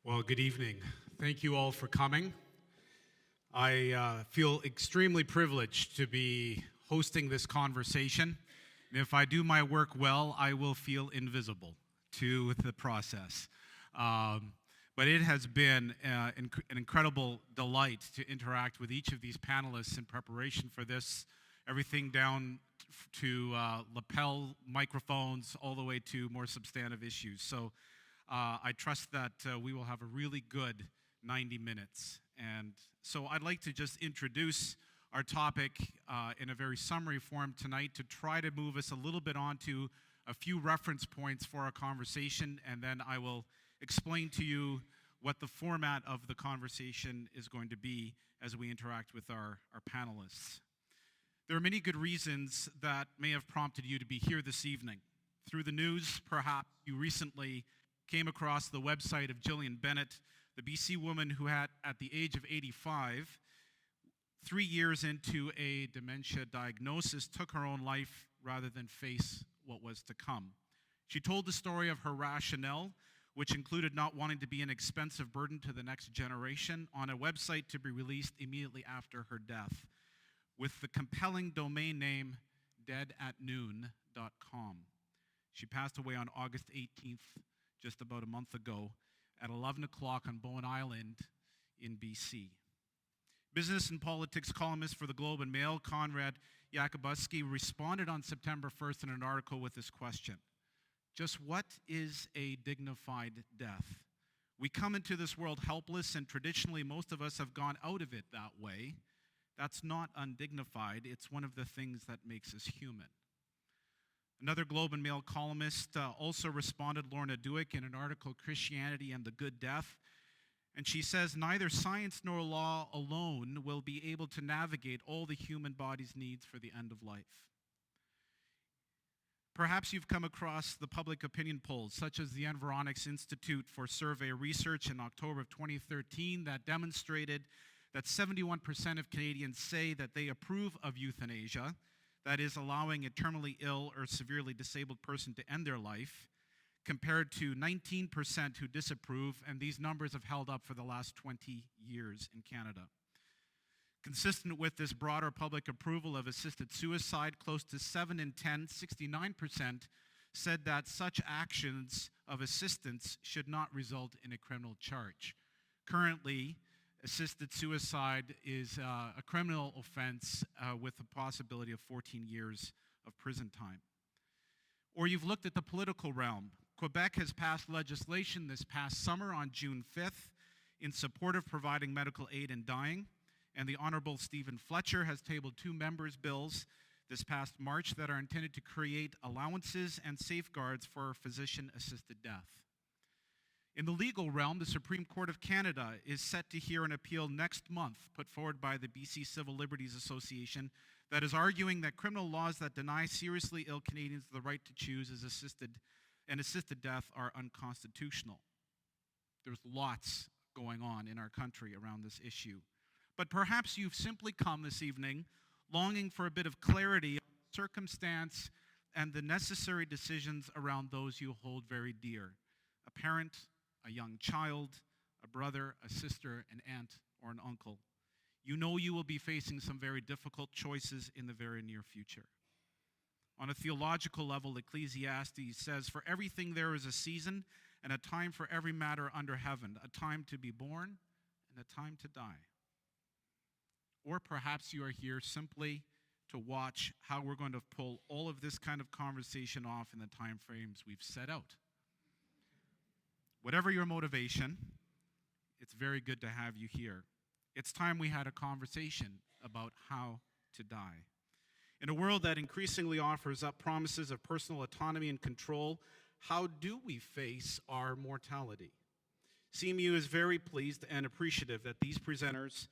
Well, good evening. Thank you all for coming. I feel extremely privileged to be hosting this conversation. And if I do my work well, I will feel invisible to the process. But it has been an incredible delight to interact with each of these panelists in preparation for this, everything down to lapel microphones all the way to more substantive issues. So I trust that we will have a really good 90 minutes. And so I'd like to just introduce our topic in a very summary form tonight to try to move us a little bit onto a few reference points for our conversation, and then I will explain to you what the format of the conversation is going to be as we interact with our panelists. There are many good reasons that may have prompted you to be here this evening. Through the news, perhaps you recently came across the website of Gillian Bennett, the BC woman who had, at the age of 85, 3 years into a dementia diagnosis, took her own life rather than face what was to come. She told the story of her rationale, which included not wanting to be an expensive burden to the next generation, on a website to be released immediately after her death, with the compelling domain name deadatnoon.com. She passed away on August 18th, just about a month ago, at 11 o'clock on Bowen Island in BC. Business and politics columnist for the Globe and Mail, Konrad Yakubuski, responded on September 1st in an article with this question: just what is a dignified death? We come into this world helpless, and traditionally most of us have gone out of it that way. That's not undignified. It's one of the things that makes us human. Another Globe and Mail columnist also responded, Lorna Duick, in an article, Christianity and the Good Death. And she says, neither science nor law alone will be able to navigate all the human body's needs for the end of life. Perhaps you've come across the public opinion polls, such as the Environics Institute for Survey Research in October of 2013, that demonstrated that 71% of Canadians say that they approve of euthanasia, that is, allowing a terminally ill or severely disabled person to end their life, compared to 19% who disapprove, and these numbers have held up for the last 20 years in Canada. Consistent with this broader public approval of assisted suicide, close to 7 in 10, 69%, said that such actions of assistance should not result in a criminal charge. Currently, assisted suicide is a criminal offense with a possibility of 14 years of prison time. Or you've looked at the political realm. Quebec has passed legislation this past summer on June 5th in support of providing medical aid in dying, and the Honourable Steven Fletcher has tabled 2 members' bills this past March that are intended to create allowances and safeguards for physician-assisted death. In the legal realm, the Supreme Court of Canada is set to hear an appeal next month put forward by the BC Civil Liberties Association that is arguing that criminal laws that deny seriously ill Canadians the right to choose assisted death are unconstitutional. There's lots going on in our country around this issue. But perhaps you've simply come this evening longing for a bit of clarity on circumstance and the necessary decisions around those you hold very dear: a parent, a young child, a brother, a sister, an aunt, or an uncle. You know you will be facing some very difficult choices in the very near future. On a theological level, Ecclesiastes says, for everything there is a season and a time for every matter under heaven, a time to be born and a time to die. Or perhaps you are here simply to watch how we're going to pull all of this kind of conversation off in the time frames we've set out. Whatever your motivation, it's very good to have you here. It's time we had a conversation about how to die. In a world that increasingly offers up promises of personal autonomy and control, how do we face our mortality? CMU is very pleased and appreciative that these presenters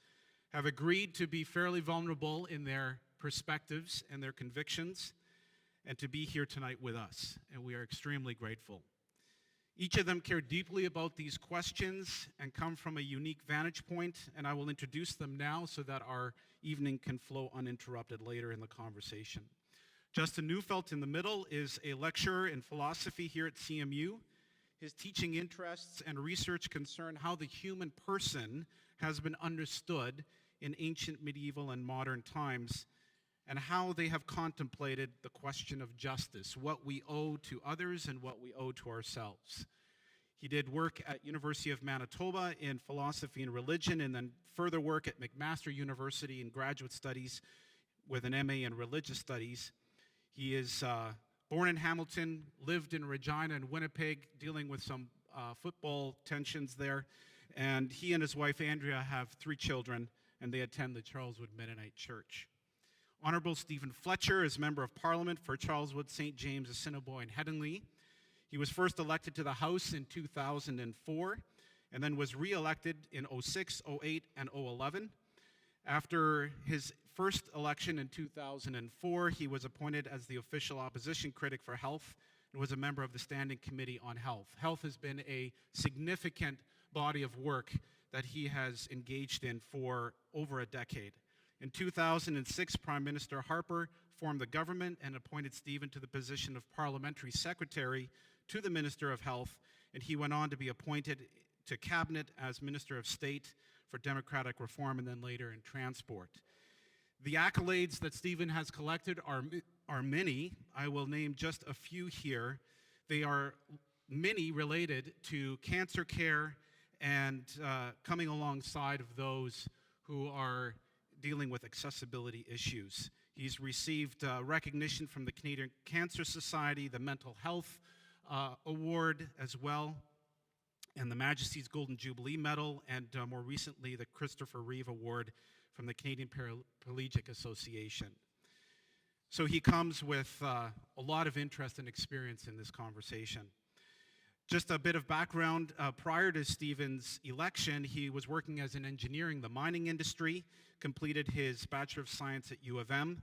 have agreed to be fairly vulnerable in their perspectives and their convictions, and to be here tonight with us, and we are extremely grateful. Each of them care deeply about these questions and come from a unique vantage point, and I will introduce them now so that our evening can flow uninterrupted later in the conversation. Justin Neufeld in the middle is a lecturer in philosophy here at CMU. His teaching interests and research concern how the human person has been understood in ancient, medieval, and modern times, and how they have contemplated the question of justice, what we owe to others and what we owe to ourselves. He did work at University of Manitoba in philosophy and religion, and then further work at McMaster University in graduate studies with an MA in religious studies. He is born in Hamilton, lived in Regina and Winnipeg, dealing with some football tensions there. And he and his wife, Andrea, have 3 children, and they attend the Charleswood Mennonite Church. Honourable Steven Fletcher is Member of Parliament for Charleswood-St, James-Assiniboia, and Headingley. He was first elected to the House in 2004, and then was re-elected in 2006, 2008, and 2011. After his first election in 2004, he was appointed as the official opposition critic for health and was a member of the Standing Committee on Health. Health has been a significant body of work that he has engaged in for over a decade. In 2006, Prime Minister Harper formed the government and appointed Steven to the position of Parliamentary Secretary to the Minister of Health, and he went on to be appointed to Cabinet as Minister of State for Democratic Reform and then later in Transport. The accolades that Steven has collected are many. I will name just a few here. They are many related to cancer care and coming alongside of those who are dealing with accessibility issues. He's received recognition from the Canadian Cancer Society, the Mental Health Award as well, and the Majesty's Golden Jubilee Medal, and more recently the Christopher Reeve Award from the Canadian Paraplegic Association. So he comes with a lot of interest and experience in this conversation. Just a bit of background, prior to Steven's election, he was working as an engineer in the mining industry, completed his Bachelor of Science at U of M,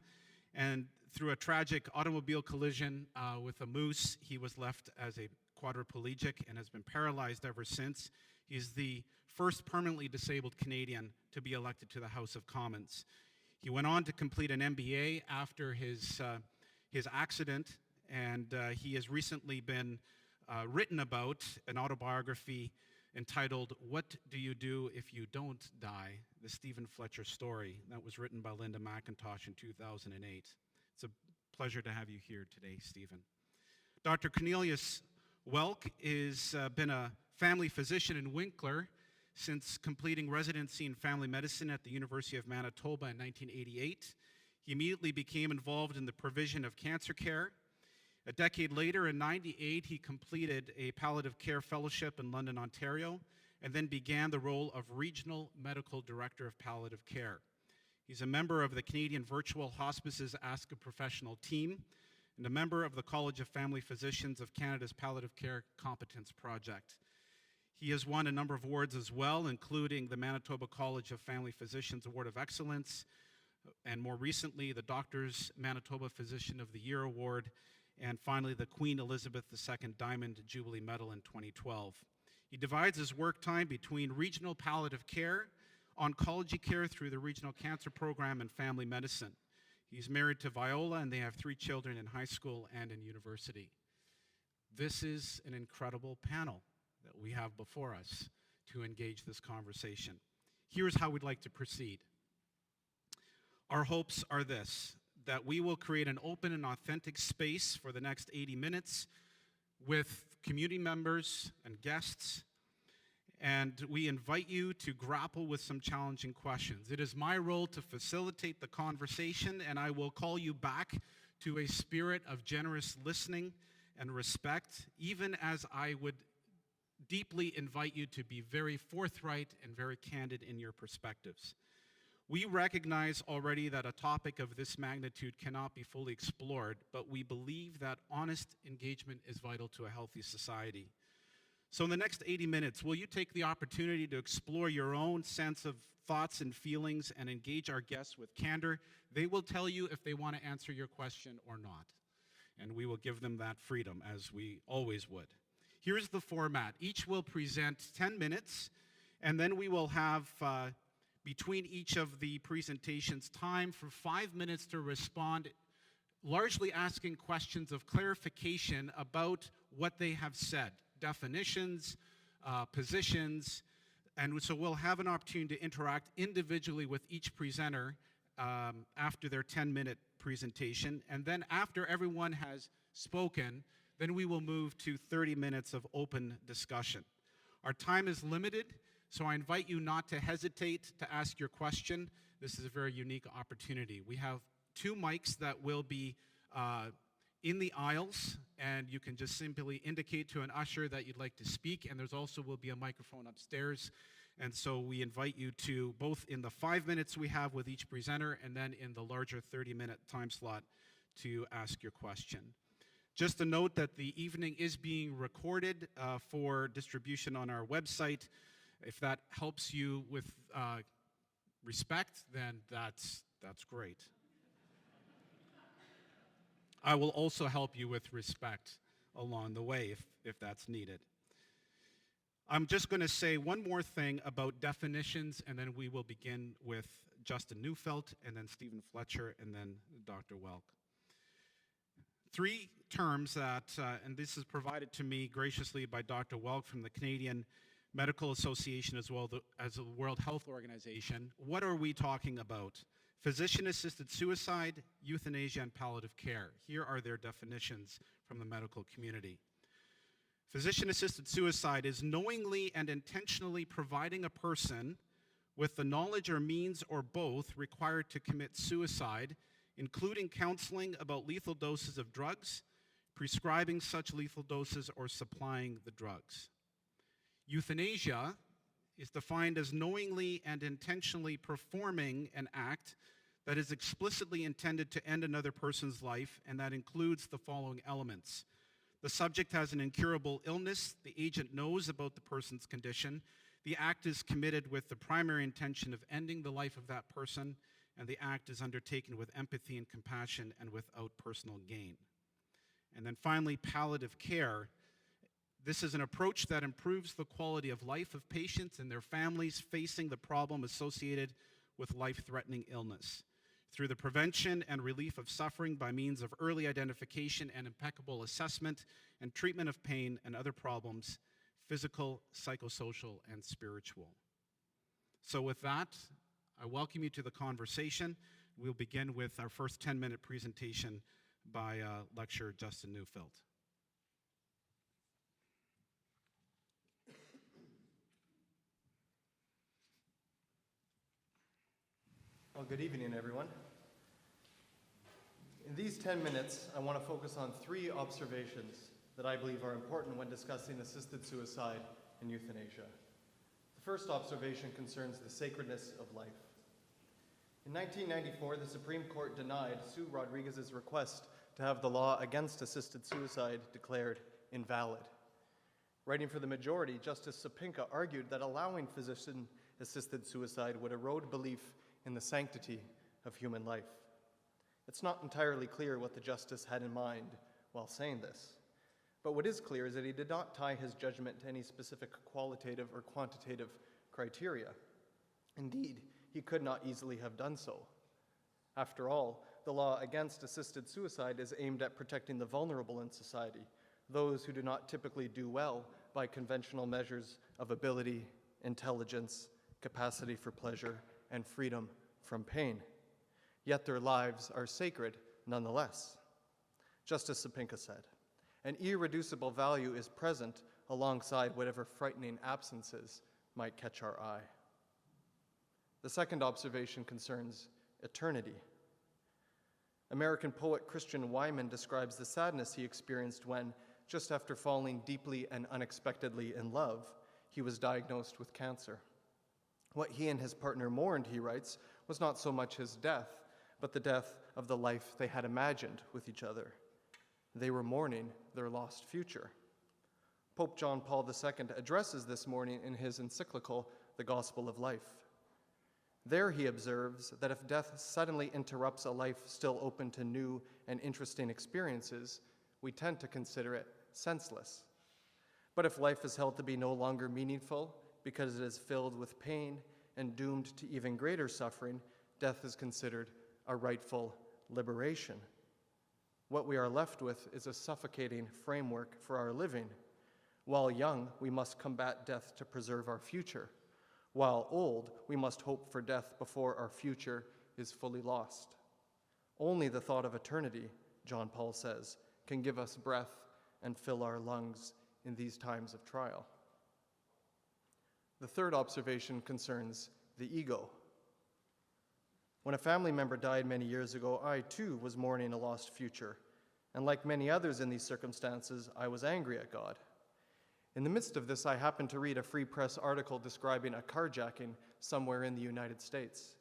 and through a tragic automobile collision with a moose, he was left as a quadriplegic and has been paralyzed ever since. He's the first permanently disabled Canadian to be elected to the House of Commons. He went on to complete an MBA after his accident, and he has recently been written about an autobiography entitled "What Do You Do If You Don't Die?" The Steven Fletcher story. That was written by Linda McIntosh in 2008. It's a pleasure to have you here today, Steven. Dr. Cornelius Welk has been a family physician in Winkler since completing residency in family medicine at the University of Manitoba in 1988. He immediately became involved in the provision of cancer care. A decade later, in 1998, he completed a palliative care fellowship in London, Ontario, and then began the role of Regional Medical Director of Palliative Care. He's a member of the Canadian Virtual Hospices Ask a Professional team and a member of the College of Family Physicians of Canada's Palliative Care Competence Project. He has won a number of awards as well, including the Manitoba College of Family Physicians Award of Excellence, and more recently, the Doctors Manitoba Physician of the Year Award, and finally, the Queen Elizabeth II Diamond Jubilee Medal in 2012. He divides his work time between regional palliative care, oncology care through the Regional Cancer Program, and family medicine. He's married to Viola, and they have 3 children in high school and in university. This is an incredible panel that we have before us to engage this conversation. Here's how we'd like to proceed. Our hopes are this: that we will create an open and authentic space for the next 80 minutes with community members and guests, and we invite you to grapple with some challenging questions. It is my role to facilitate the conversation, and I will call you back to a spirit of generous listening and respect, even as I would deeply invite you to be very forthright and very candid in your perspectives. We recognize already that a topic of this magnitude cannot be fully explored, but we believe that honest engagement is vital to a healthy society. So in the next 80 minutes, will you take the opportunity to explore your own sense of thoughts and feelings and engage our guests with candor? They will tell you if they want to answer your question or not, and we will give them that freedom, as we always would. Here's the format. Each will present 10 minutes, and then we will have between each of the presentations time for 5 minutes to respond, largely asking questions of clarification about what they have said. definitions, positions, and so we'll have an opportunity to interact individually with each presenter after their 10-minute presentation. And then after everyone has spoken, then we will move to 30 minutes of open discussion. Our time is limited, so I invite you not to hesitate to ask your question. This is a very unique opportunity. We have 2 mics that will be in the aisles, and you can just simply indicate to an usher that you'd like to speak, and there's also will be a microphone upstairs. And so we invite you to, both in the 5 minutes we have with each presenter and then in the larger 30-minute time slot, to ask your question. Just a note that the evening is being recorded for distribution on our website. If that helps you with respect, then that's great. I will also help you with respect along the way if that's needed. I'm just going to say one more thing about definitions, and then we will begin with Justin Neufeld, and then Steven Fletcher, and then Dr. Welk. 3 terms that, and this is provided to me graciously by Dr. Welk from the Canadian Medical Association as well as the World Health Organization. What are we talking about? Physician-assisted suicide, euthanasia, and palliative care. Here are their definitions from the medical community. Physician-assisted suicide is knowingly and intentionally providing a person with the knowledge or means or both required to commit suicide, including counseling about lethal doses of drugs, prescribing such lethal doses, or supplying the drugs. Euthanasia is defined as knowingly and intentionally performing an act that is explicitly intended to end another person's life, and that includes the following elements. The subject has an incurable illness, the agent knows about the person's condition, the act is committed with the primary intention of ending the life of that person, and the act is undertaken with empathy and compassion and without personal gain. And then finally, palliative care. This is an approach that improves the quality of life of patients and their families facing the problem associated with life-threatening illness, through the prevention and relief of suffering by means of early identification and impeccable assessment and treatment of pain and other problems, physical, psychosocial, and spiritual. So with that, I welcome you to the conversation. We'll begin with our first 10-minute presentation by lecturer Justin Neufeld. Well, good evening, everyone. In these 10 minutes, I want to focus on 3 observations that I believe are important when discussing assisted suicide and euthanasia. The first observation concerns the sacredness of life. In 1994, the Supreme Court denied Sue Rodriguez's request to have the law against assisted suicide declared invalid. Writing for the majority, Justice Sapinka argued that allowing physician-assisted suicide would erode belief in the sanctity of human life. It's not entirely clear what the justice had in mind while saying this, but what is clear is that he did not tie his judgment to any specific qualitative or quantitative criteria. Indeed, he could not easily have done so. After all, the law against assisted suicide is aimed at protecting the vulnerable in society, those who do not typically do well by conventional measures of ability, intelligence, capacity for pleasure, and freedom from pain. Yet their lives are sacred nonetheless. Justice Sapinka said, an irreducible value is present alongside whatever frightening absences might catch our eye. The second observation concerns eternity. American poet Christian Wyman describes the sadness he experienced when, just after falling deeply and unexpectedly in love, he was diagnosed with cancer. What he and his partner mourned, he writes, was not so much his death, but the death of the life they had imagined with each other. They were mourning their lost future. Pope John Paul II addresses this mourning in his encyclical, The Gospel of Life. There he observes that if death suddenly interrupts a life still open to new and interesting experiences, we tend to consider it senseless. But if life is held to be no longer meaningful because it is filled with pain and doomed to even greater suffering, death is considered a rightful liberation. What we are left with is a suffocating framework for our living, While young, we must combat death to preserve our future. While old, we must hope for death before our future is fully lost. Only the thought of eternity, John Paul says, can give us breath and fill our lungs in these times of trial. The third observation concerns the ego. When a family member died many years ago, I too was mourning a lost future, and like many others in these circumstances, I was angry at God. In the midst of this, I happened to read a Free Press article describing a carjacking somewhere in the United States.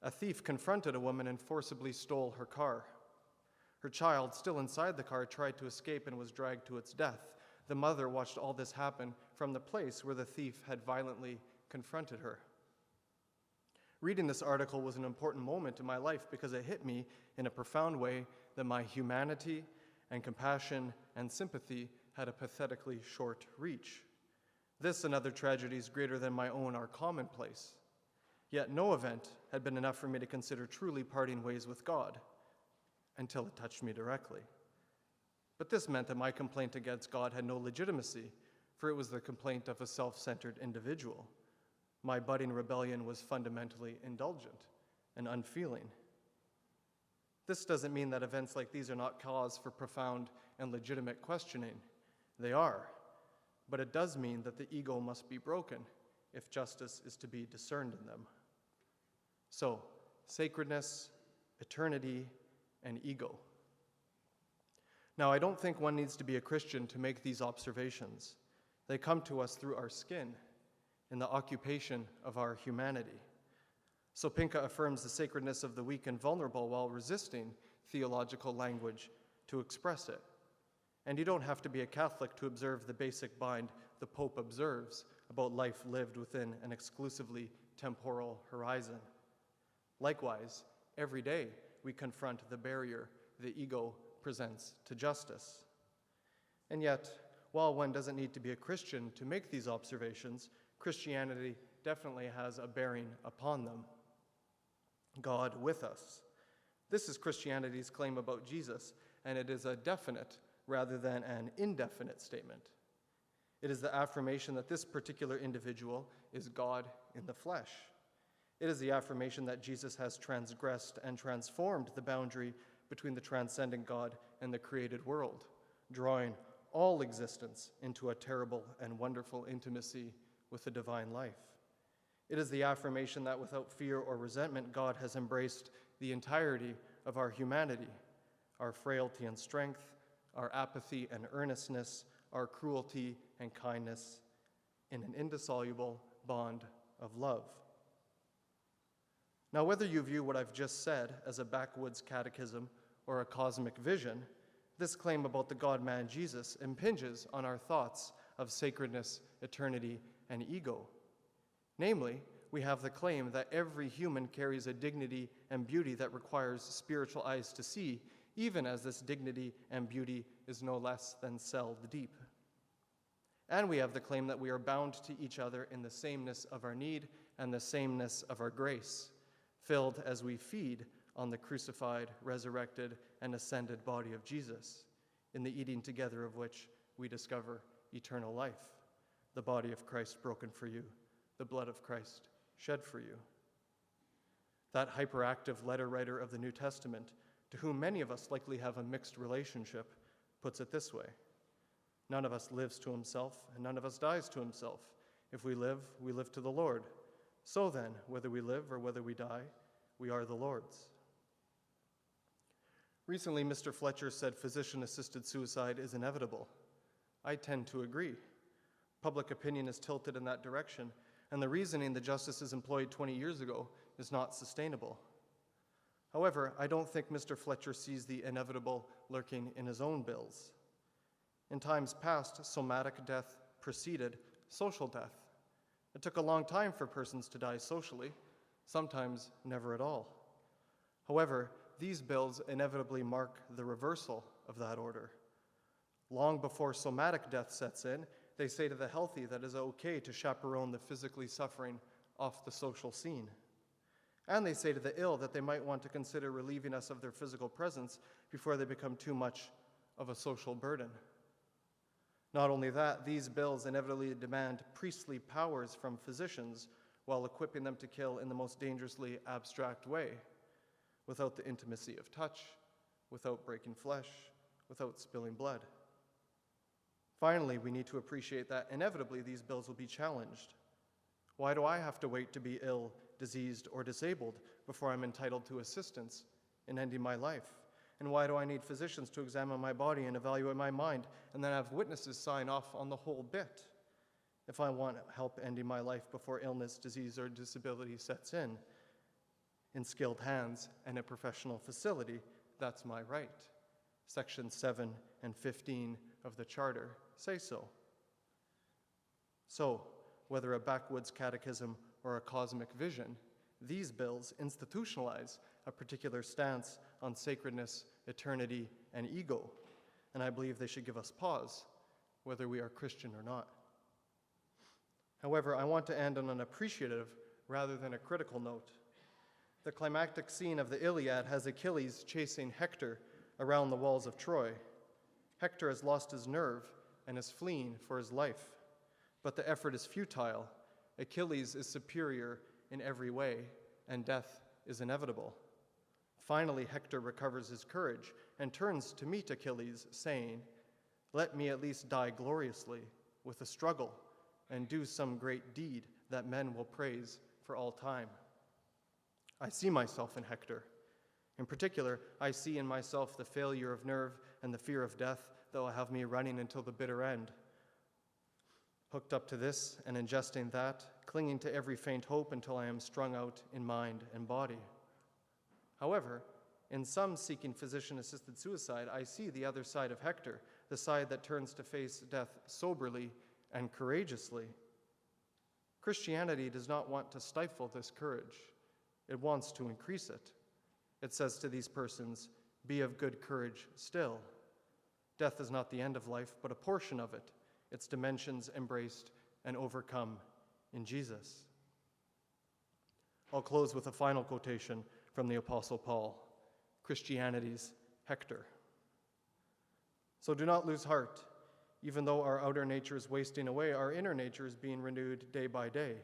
A thief confronted a woman and forcibly stole her car. Her child, still inside the car, tried to escape and was dragged to its death. The mother watched all this happen from the place where the thief had violently confronted her. Reading this article was an important moment in my life because it hit me in a profound way that my humanity and compassion and sympathy had a pathetically short reach. This and other tragedies greater than my own are commonplace. Yet no event had been enough for me to consider truly parting ways with God until it touched me directly. But this meant that my complaint against God had no legitimacy, for it was the complaint of a self-centered individual. My budding rebellion was fundamentally indulgent and unfeeling. This doesn't mean that events like these are not cause for profound and legitimate questioning. They are. But it does mean that the ego must be broken if justice is to be discerned in them. So, sacredness, eternity, and ego. Now, I don't think one needs to be a Christian to make these observations. They come to us through our skin, in the occupation of our humanity. So Pinka affirms the sacredness of the weak and vulnerable while resisting theological language to express it. And you don't have to be a Catholic to observe the basic bind the Pope observes about life lived within an exclusively temporal horizon. Likewise, every day we confront the barrier the ego presents to justice. And yet, while one doesn't need to be a Christian to make these observations, Christianity definitely has a bearing upon them. God with us. This is Christianity's claim about Jesus, and it is a definite rather than an indefinite statement. It is the affirmation that this particular individual is God in the flesh. It is the affirmation that Jesus has transgressed and transformed the boundary between the transcendent God and the created world, drawing all existence into a terrible and wonderful intimacy with the divine life. It is the affirmation that without fear or resentment, God has embraced the entirety of our humanity, our frailty and strength, our apathy and earnestness, our cruelty and kindness, in an indissoluble bond of love. Now, whether you view what I've just said as a backwoods catechism or a cosmic vision, this claim about the God-man Jesus impinges on our thoughts of sacredness, eternity, and ego. Namely, we have the claim that every human carries a dignity and beauty that requires spiritual eyes to see, even as this dignity and beauty is no less than celled deep. And we have the claim that we are bound to each other in the sameness of our need and the sameness of our grace, filled as we feed on the crucified, resurrected, and ascended body of Jesus, in the eating together of which we discover eternal life, the body of Christ broken for you, the blood of Christ shed for you. That hyperactive letter writer of the New Testament, to whom many of us likely have a mixed relationship, puts it this way: none of us lives to himself, and none of us dies to himself. If we live to the Lord. So then, whether we live or whether we die, we are the Lord's. Recently, Mr. Fletcher said physician-assisted suicide is inevitable. I tend to agree. Public opinion is tilted in that direction, and the reasoning the justices employed 20 years ago is not sustainable. However, I don't think Mr. Fletcher sees the inevitable lurking in his own bills. In times past, somatic death preceded social death. It took a long time for persons to die socially, sometimes never at all. However, these bills inevitably mark the reversal of that order. Long before somatic death sets in, they say to the healthy that it is okay to chaperone the physically suffering off the social scene. And they say to the ill that they might want to consider relieving us of their physical presence before they become too much of a social burden. Not only that, these bills inevitably demand priestly powers from physicians while equipping them to kill in the most dangerously abstract way, without the intimacy of touch, without breaking flesh, without spilling blood. Finally, we need to appreciate that inevitably these bills will be challenged. Why do I have to wait to be ill, diseased, or disabled before I'm entitled to assistance in ending my life? And why do I need physicians to examine my body and evaluate my mind and then have witnesses sign off on the whole bit? If I want help ending my life before illness, disease, or disability sets in skilled hands and a professional facility, that's my right. Section 7 and 15 of the Charter say so. So, whether a backwoods catechism or a cosmic vision, these bills institutionalize a particular stance on sacredness, eternity, and ego, and I believe they should give us pause, whether we are Christian or not. However, I want to end on an appreciative rather than a critical note. The climactic scene of the Iliad has Achilles chasing Hector around the walls of Troy. Hector has lost his nerve and is fleeing for his life, but the effort is futile. Achilles is superior in every way, and death is inevitable. Finally, Hector recovers his courage and turns to meet Achilles, saying, "Let me at least die gloriously, with a struggle, and do some great deed that men will praise for all time." I see myself in Hector. In particular, I see in myself the failure of nerve and the fear of death that will have me running until the bitter end. Hooked up to this and ingesting that, clinging to every faint hope until I am strung out in mind and body. However, in some seeking physician-assisted suicide, I see the other side of Hector, the side that turns to face death soberly and courageously. Christianity does not want to stifle this courage. It wants to increase it. It says to these persons, "Be of good courage still." Death is not the end of life, but a portion of it, its dimensions embraced and overcome in Jesus. I'll close with a final quotation from the Apostle Paul, Christianity's Hector. "So do not lose heart. Even though our outer nature is wasting away, our inner nature is being renewed day by day.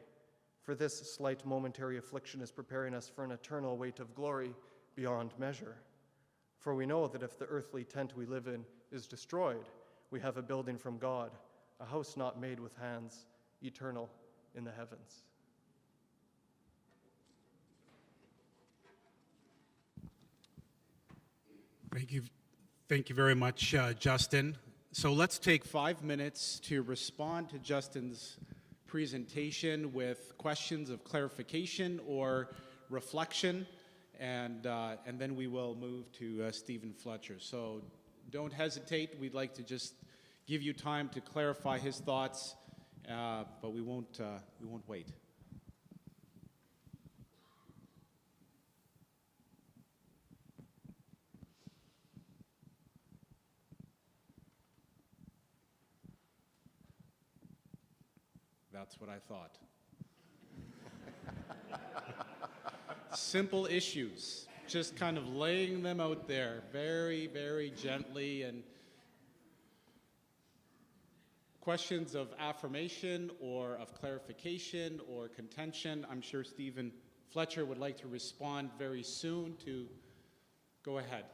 For this slight momentary affliction is preparing us for an eternal weight of glory beyond measure. For we know that if the earthly tent we live in is destroyed, we have a building from God, a house not made with hands, eternal in the heavens." Thank you very much, Justin. So let's take 5 minutes to respond to Justin's presentation with questions of clarification or reflection, and then we will move to Steven Fletcher. So don't hesitate. We'd like to just give you time to clarify his thoughts, but we won't wait. That's what I thought. Simple issues, just kind of laying them out there very, very gently, and questions of affirmation or of clarification or contention. I'm sure Steven Fletcher would like to respond very soon. To go ahead.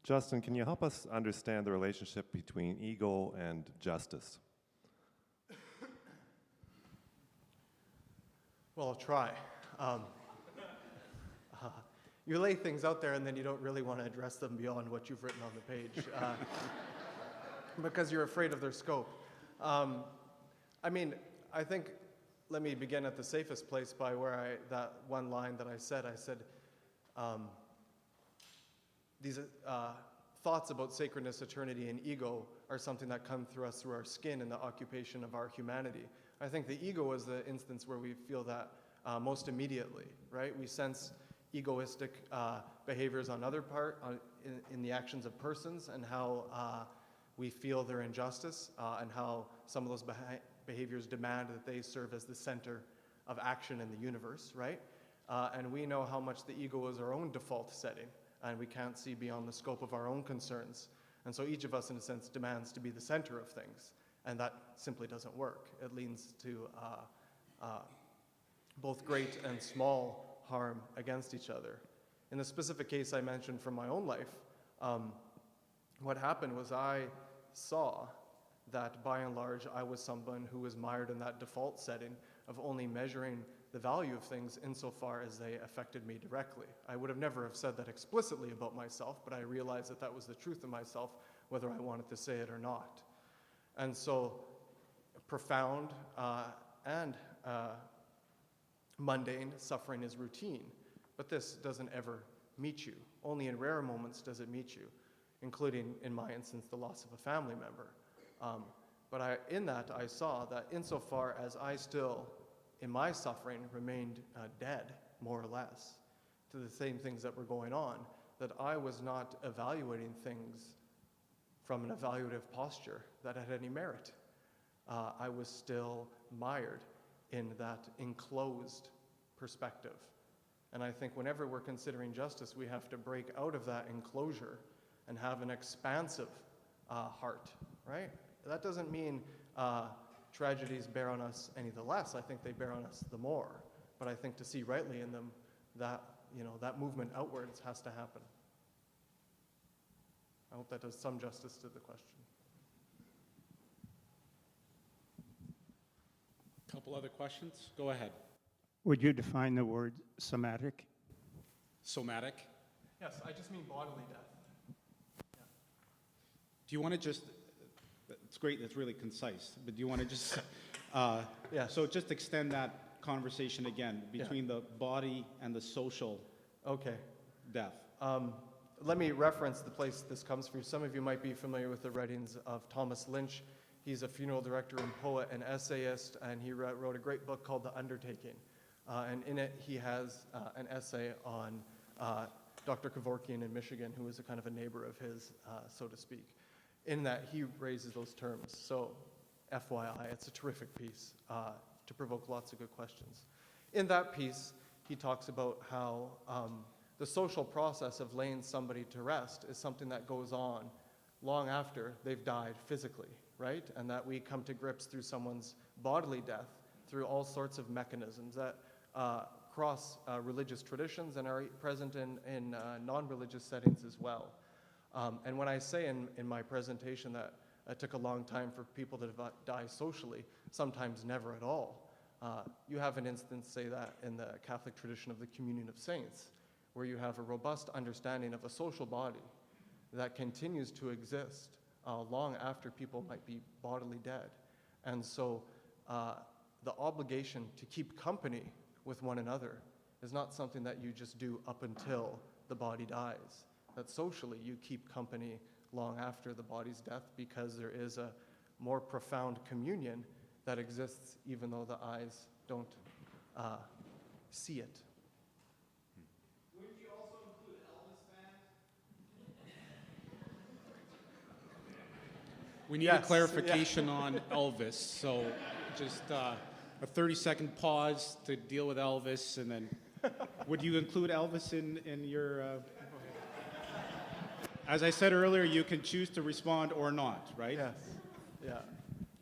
Justin, can you help us understand the relationship between ego and justice? Well, I'll try. You lay things out there and then you don't really want to address them beyond what you've written on the page because you're afraid of their scope. I think, let me begin at the safest place by where that one line that I said, these thoughts about sacredness, eternity, and ego are something that come through us through our skin and the occupation of our humanity. I think the ego is the instance where we feel that most immediately, right? We sense egoistic behaviors on in the actions of persons, and how we feel their injustice, and how some of those behaviors demand that they serve as the center of action in the universe, right? And we know how much the ego is our own default setting, and we can't see beyond the scope of our own concerns. And so each of us, in a sense, demands to be the center of things. And that simply doesn't work. It leads to both great and small harm against each other. In the specific case I mentioned from my own life, what happened was I saw that by and large I was someone who was mired in that default setting of only measuring the value of things insofar as they affected me directly. I would have never have said that explicitly about myself, but I realized that that was the truth of myself, whether I wanted to say it or not. And so profound and mundane suffering is routine, but this doesn't ever meet you. Only in rare moments does it meet you, including, in my instance, the loss of a family member. But in that, I saw that insofar as I still, in my suffering, remained dead, more or less, to the same things that were going on, that I was not evaluating things from an evaluative posture that had any merit. I was still mired in that enclosed perspective. And I think whenever we're considering justice, we have to break out of that enclosure and have an expansive heart, right? That doesn't mean tragedies bear on us any the less. I think they bear on us the more. But I think to see rightly in them, that, that movement outwards has to happen. I hope that does some justice to the question. A couple other questions? Go ahead. Would you define the word somatic? Somatic? Yes, I just mean bodily death. Do you want to just, it's great, that's really concise, but do you want to just, Yeah. so just extend that conversation again between the body and the social Okay. death? Let me reference the place this comes from. Some of you might be familiar with the writings of Thomas Lynch. He's a funeral director and poet and essayist, and he wrote a great book called The Undertaking. And in it, he has an essay on Dr. Kevorkian in Michigan, who was a kind of a neighbor of his, so to speak. In that, he raises those terms. So, FYI, it's a terrific piece to provoke lots of good questions. In that piece, he talks about how the social process of laying somebody to rest is something that goes on long after they've died physically, right? And that we come to grips through someone's bodily death through all sorts of mechanisms that cross religious traditions and are present in non-religious settings as well. And when I say in my presentation that it took a long time for people to die socially, sometimes never at all, you have an instance, say that, in the Catholic tradition of the Communion of Saints, where you have a robust understanding of a social body that continues to exist long after people might be bodily dead. And so the obligation to keep company with one another is not something that you just do up until the body dies. That socially you keep company long after the body's death because there is a more profound communion that exists even though the eyes don't see it. Wouldn't you also include Elvis fans? We need Yes, a clarification on Elvis, so just a 30-second pause to deal with Elvis, and then would you include Elvis in your... As I said earlier, you can choose to respond or not, right? Yes, yeah.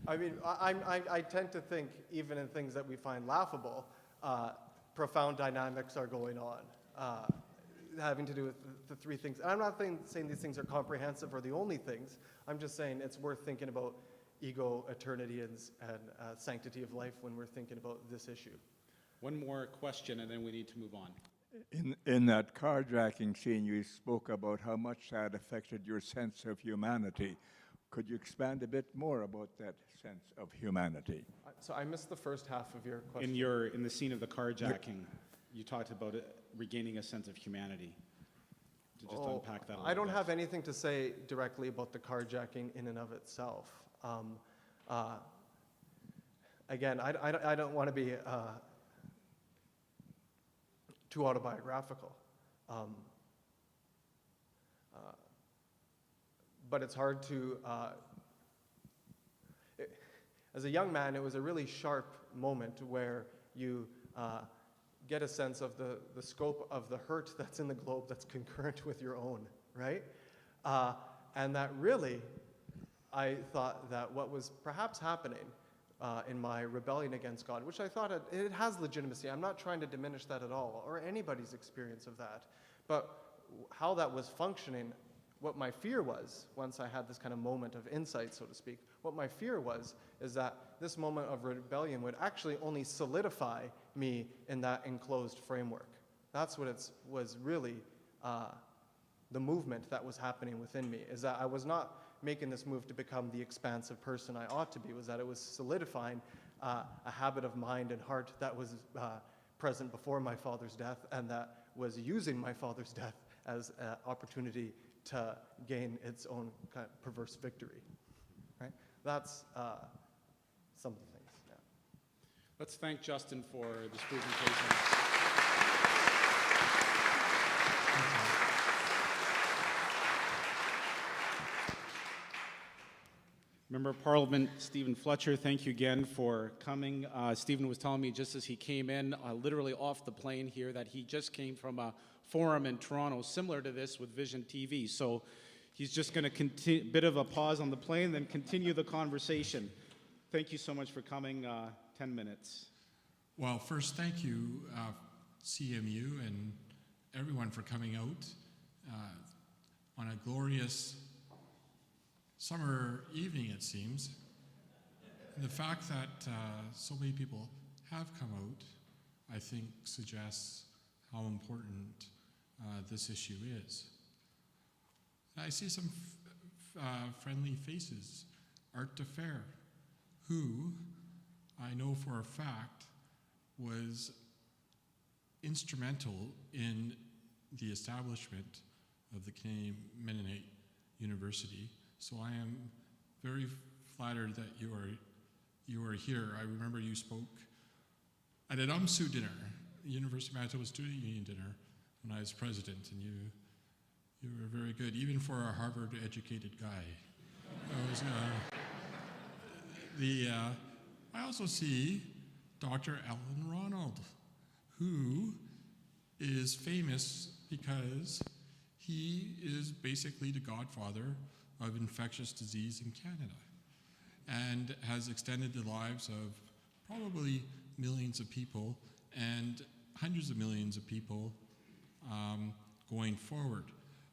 I mean, I tend to think, even in things that we find laughable, profound dynamics are going on, having to do with the three things. And I'm not saying these things are comprehensive or the only things. I'm just saying it's worth thinking about ego, eternity, and sanctity of life when we're thinking about this issue. One more question, and then we need to move on. In that carjacking scene, you spoke about how much that affected your sense of humanity. Could you expand a bit more about that sense of humanity? So I missed the first half of your question. In the scene of the carjacking, you talked about regaining a sense of humanity. To just unpack that a little I don't bit. have anything to say directly about the carjacking in and of itself. Again, I don't want to be too autobiographical. But it's hard to, as a young man, it was a really sharp moment where you get a sense of the scope of the hurt that's in the globe that's concurrent with your own, right? And that really I thought that what was perhaps happening in my rebellion against God, which I thought it has legitimacy. I'm not trying to diminish that at all, or anybody's experience of that. But how that was functioning, what my fear was, once I had this kind of moment of insight, so to speak, what my fear was is that this moment of rebellion would actually only solidify me in that enclosed framework. That's what it was really, the movement that was happening within me, is that I was not making this move to become the expansive person I ought to be, was that it was solidifying a habit of mind and heart that was present before my father's death, and that was using my father's death as an opportunity to gain its own kind of perverse victory. Right? That's some of the things. Yeah. Let's thank Justin for this presentation. Member of Parliament Steven Fletcher, thank you again for coming. Steven was telling me just as he came in, literally off the plane here, that he just came from a forum in Toronto similar to this with Vision TV. So he's just going to continue, bit of a pause on the plane, then continue the conversation. Thank you so much for coming. 10 minutes. Well, first, thank you, CMU and everyone for coming out on a glorious summer evening, it seems. And the fact that so many people have come out, I think, suggests how important this issue is. And I see some friendly faces. Art de Fer, who I know for a fact was instrumental in the establishment of the Canadian Mennonite University. So I am very flattered that you are here. I remember you spoke at an UMSU dinner, University of Manitoba Student Union dinner, when I was president, and you were very good, even for a Harvard-educated guy. I also see Dr. Alan Ronald, who is famous because he is basically the godfather of infectious disease in Canada and has extended the lives of probably millions of people and hundreds of millions of people going forward.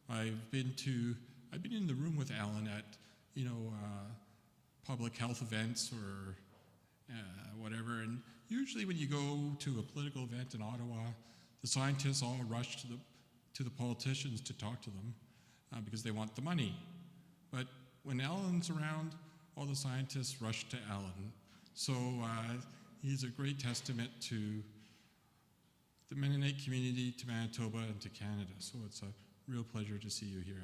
I've been in the room with Alan at public health events or whatever, and usually when you go to a political event in Ottawa, the scientists all rush to the politicians to talk to them because they want the money. But when Alan's around, all the scientists rush to Alan. So he's a great testament to the Mennonite community, to Manitoba, and to Canada. So it's a real pleasure to see you here,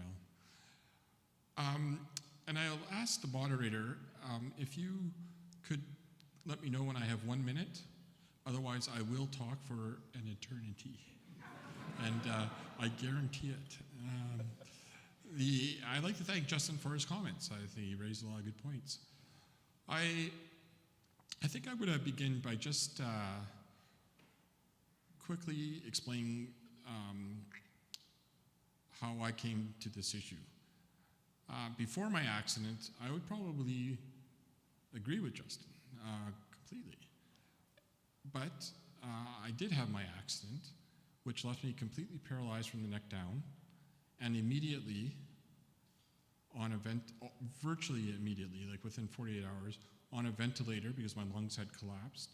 Alan. And I'll ask the moderator if you could let me know when I have 1 minute. Otherwise, I will talk for an eternity. And I guarantee it. I'd like to thank Justin for his comments. I think he raised a lot of good points. I think I'm going to begin by just quickly explaining how I came to this issue. Before my accident, I would probably agree with Justin completely. But I did have my accident, which left me completely paralyzed from the neck down, and immediately, virtually immediately, like within 48 hours, on a ventilator because my lungs had collapsed.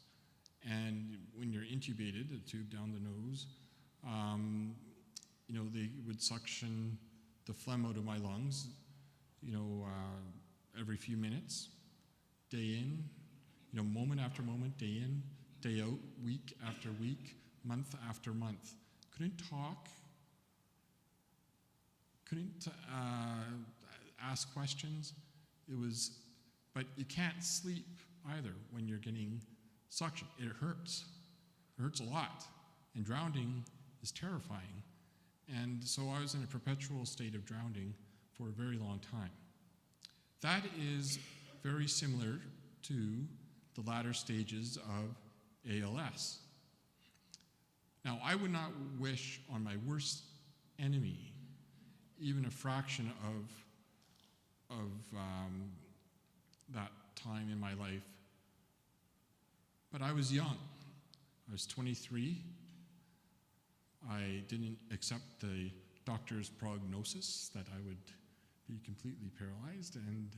And when you're intubated, a tube down the nose, they would suction the phlegm out of my lungs, every few minutes, day in, moment after moment, day in, day out, week after week, month after month. Couldn't talk, couldn't ask questions. But you can't sleep either when you're getting suction. It hurts. It hurts a lot. And drowning is terrifying. And so I was in a perpetual state of drowning for a very long time. That is very similar to the latter stages of ALS. Now, I would not wish on my worst enemy even a fraction of that time in my life. But I was young. I was 23. I didn't accept the doctor's prognosis that I would be completely paralyzed, and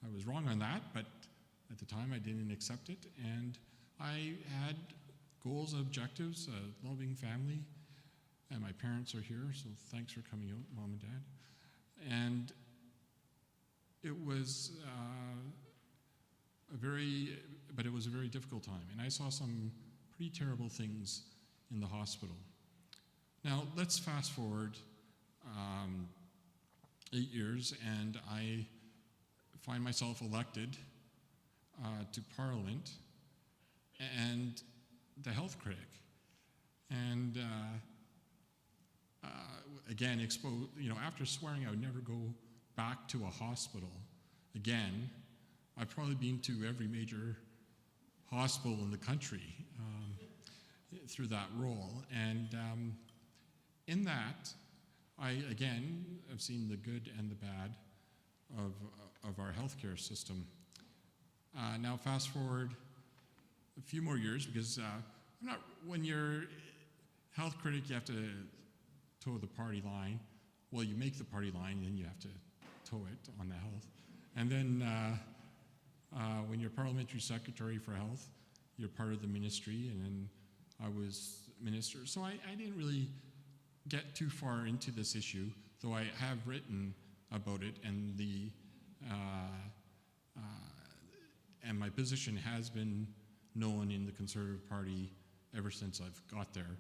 I was wrong on that, but at the time I didn't accept it, and I had goals, objectives, a loving family, and my parents are here, so thanks for coming out, Mom and Dad. And it was a very difficult time, and I saw some pretty terrible things in the hospital. Now, let's fast forward 8 years, and I find myself elected to Parliament and the health critic. And again, after swearing I would never go back to a hospital again, I've probably been to every major hospital in the country through that role. And in that, I, again, have seen the good and the bad of our healthcare system. Now, fast forward a few more years, because when you're health critic, you have to toe the party line. Well, you make the party line, and then you have to toe it on the health. And then when you're parliamentary secretary for health, you're part of the ministry, and then I was minister. So I didn't really get too far into this issue, though I have written about it, and and my position has been known in the Conservative Party ever since I've got there.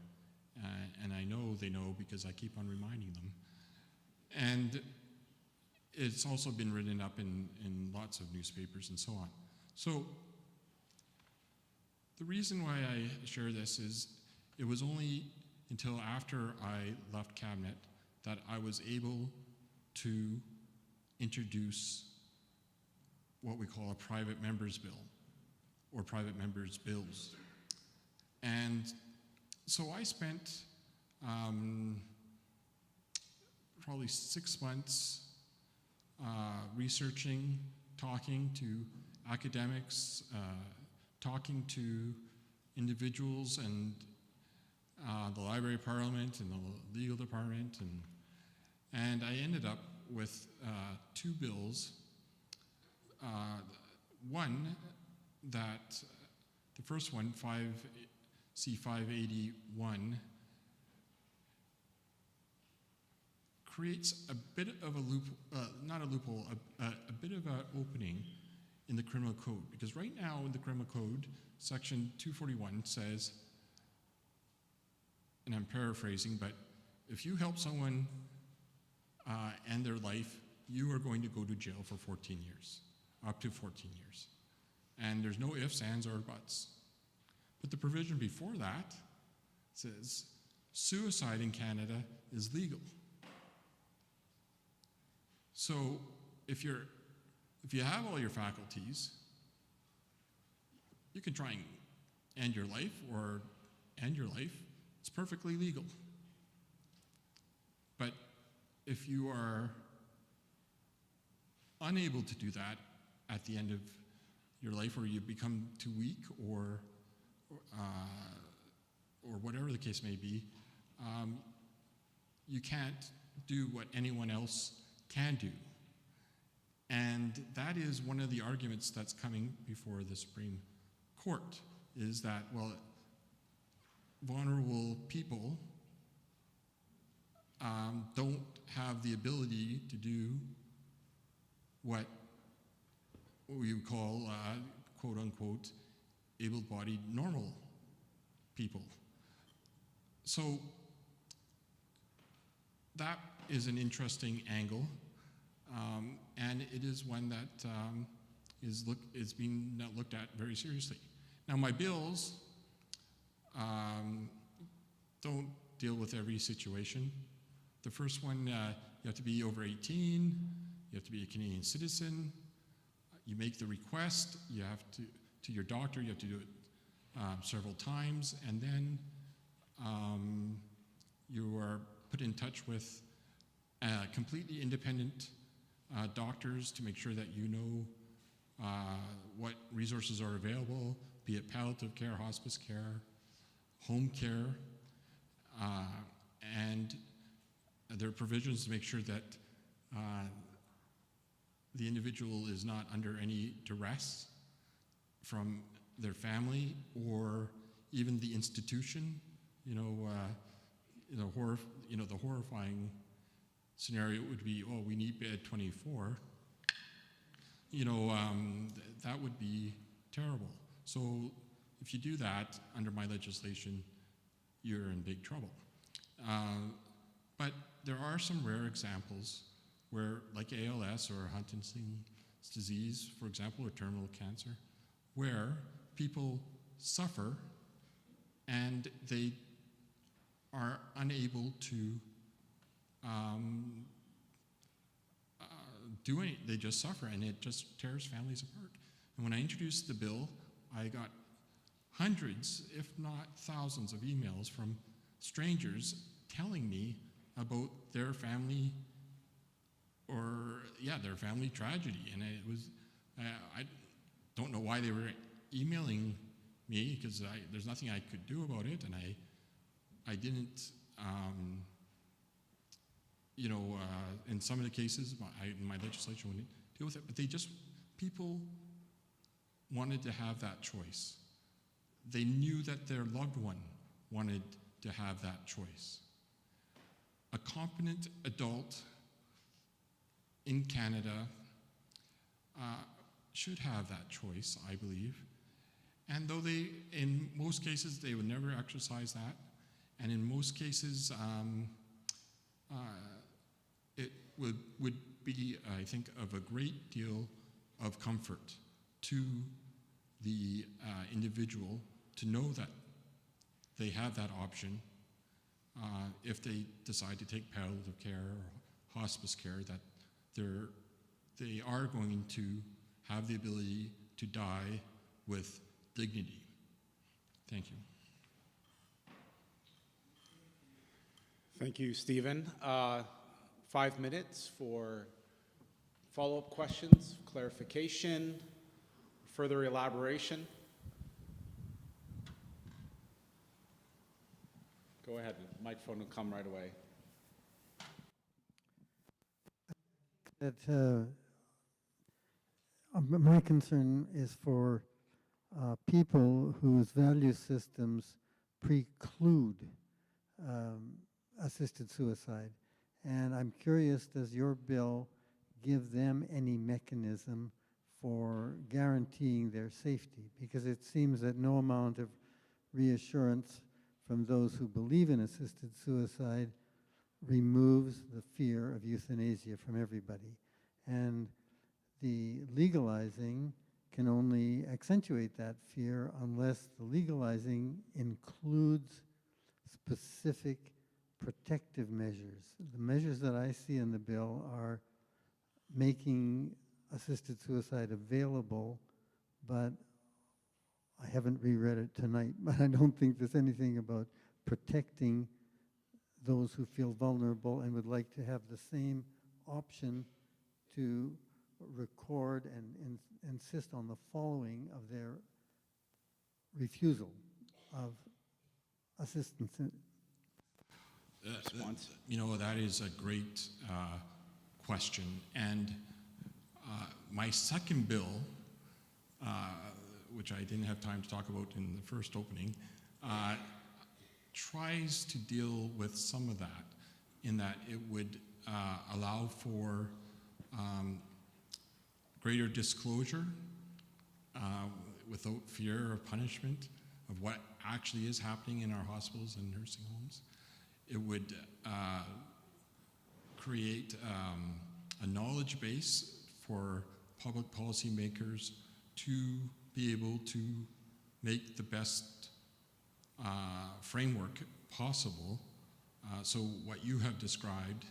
And I know they know because I keep on reminding them. And it's also been written up in lots of newspapers and so on. So the reason why I share this is it was only until after I left cabinet that I was able to introduce what we call a private member's bill, or private members' bills. And so I spent probably 6 months researching, talking to academics, talking to individuals and the Library of Parliament and the legal department, and I ended up with 2 bills. One that, the first one, C-581, creates a bit of a a bit of an opening in the criminal code, because right now in the criminal code, section 241 says, and I'm paraphrasing, but if you help someone end their life, you are going to go to jail for 14 years, up to 14 years. And there's no ifs, ands, or buts. But the provision before that says suicide in Canada is legal. So if you have all your faculties, you can try and end your life or end your life. It's perfectly legal. But if you are unable to do that at the end of your life, or you become too weak, or whatever the case may be, you can't do what anyone else can do. And that is one of the arguments that's coming before the Supreme Court, is that, well, vulnerable people don't have the ability to do what we would call, quote unquote, able-bodied normal people. So that is an interesting angle, and it is one that is being looked at very seriously. Now, my bills don't deal with every situation. The first one, you have to be over 18, you have to be a Canadian citizen, you make the request, you have to your doctor, you have to do it several times, and then you are put in touch with completely independent doctors to make sure that you know what resources are available, be it palliative care, hospice care, home care, and there are provisions to make sure that the individual is not under any duress from their family or even the institution. The horrifying scenario would be, oh, we need bed 24. That would be terrible. So if you do that under my legislation, you're in big trouble. But there are some rare examples where, like ALS or Huntington's disease, for example, or terminal cancer, where people suffer and they are unable to do anything. They just suffer, and it just tears families apart. And when I introduced the bill, I got hundreds, if not thousands, of emails from strangers telling me about their family their family tragedy. And it was, I don't know why they were emailing me, because there's nothing I could do about it, and I didn't, in some of the cases, my legislation wouldn't deal with it, but people wanted to have that choice. They knew that their loved one wanted to have that choice. A competent adult in Canada should have that choice, I believe. And though in most cases, they would never exercise that, and in most cases, it would be, I think, of a great deal of comfort to the individual to know that they have that option if they decide to take palliative care or hospice care, that they are going to have the ability to die with dignity. Thank you. Thank you, Stephen. 5 minutes for follow-up questions, clarification, further elaboration. Go ahead, the microphone will come right away. My concern is for people whose value systems preclude assisted suicide. And I'm curious, does your bill give them any mechanism for guaranteeing their safety? Because it seems that no amount of reassurance from those who believe in assisted suicide removes the fear of euthanasia from everybody. And the legalizing can only accentuate that fear unless the legalizing includes specific protective measures. The measures that I see in the bill are making assisted suicide available, but I haven't reread it tonight, but I don't think there's anything about protecting those who feel vulnerable and would like to have the same option to record and insist on the following of their refusal of assistance. Response. That is a great question. And my second bill, which I didn't have time to talk about in the first opening, tries to deal with some of that, in that it would allow for greater disclosure without fear of punishment of what actually is happening in our hospitals and nursing homes. It would create a knowledge base for public policymakers to be able to make the best framework possible. So what you have described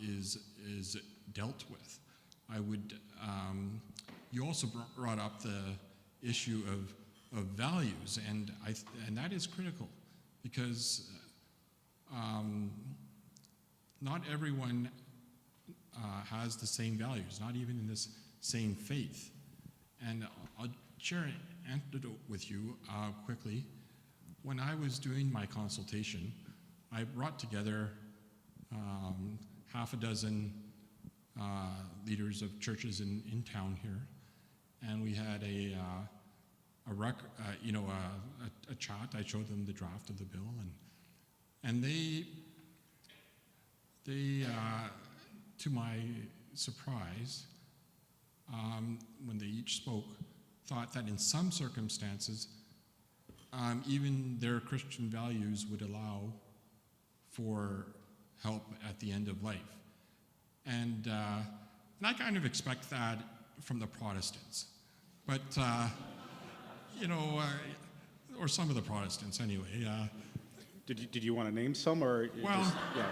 is dealt with. I would. You also brought up the issue of values, and that is critical, because not everyone has the same values, not even in this same faith. And I'll share an anecdote with you quickly. When I was doing my consultation, I brought together half a dozen leaders of churches in town here, and we had a chat. I showed them the draft of the bill, and they to my surprise, when they each spoke, thought that in some circumstances, even their Christian values would allow for help at the end of life. And I kind of expect that from the Protestants. But, or some of the Protestants anyway. Did you want to name some, or Well, just, yeah?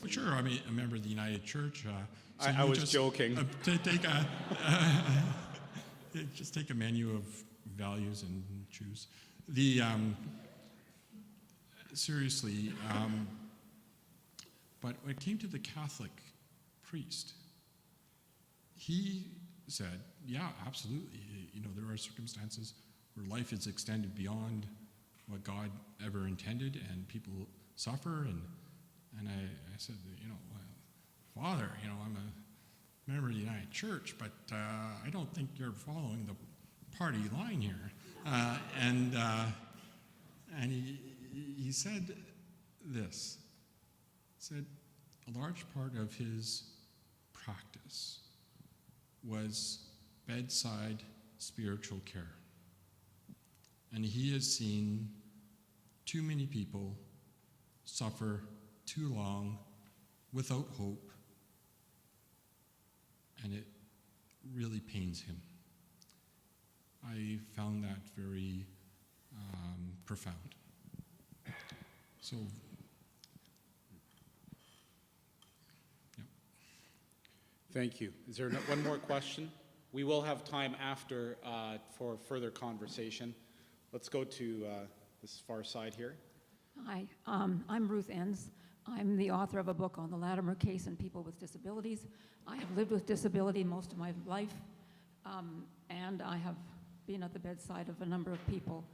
Well, sure, I mean, a member of the United Church. So I you was joking. Just take a menu of values and choose. Seriously, but when it came to the Catholic priest, he said, yeah, absolutely. There are circumstances where life is extended beyond what God ever intended, and people suffer. And I said, Father, I'm a member of the United Church, but I don't think you're following the party line here. And he said this. He said a large part of his practice was bedside spiritual care. And he has seen too many people suffer too long without hope, and it really pains him. I found that very profound. So, yeah. Thank you. Is there one more question? We will have time after for further conversation. Let's go to this far side here. Hi, I'm Ruth Enns. I'm the author of a book on the Latimer case and people with disabilities. I have lived with disability most of my life, and I have been at the bedside of a number of people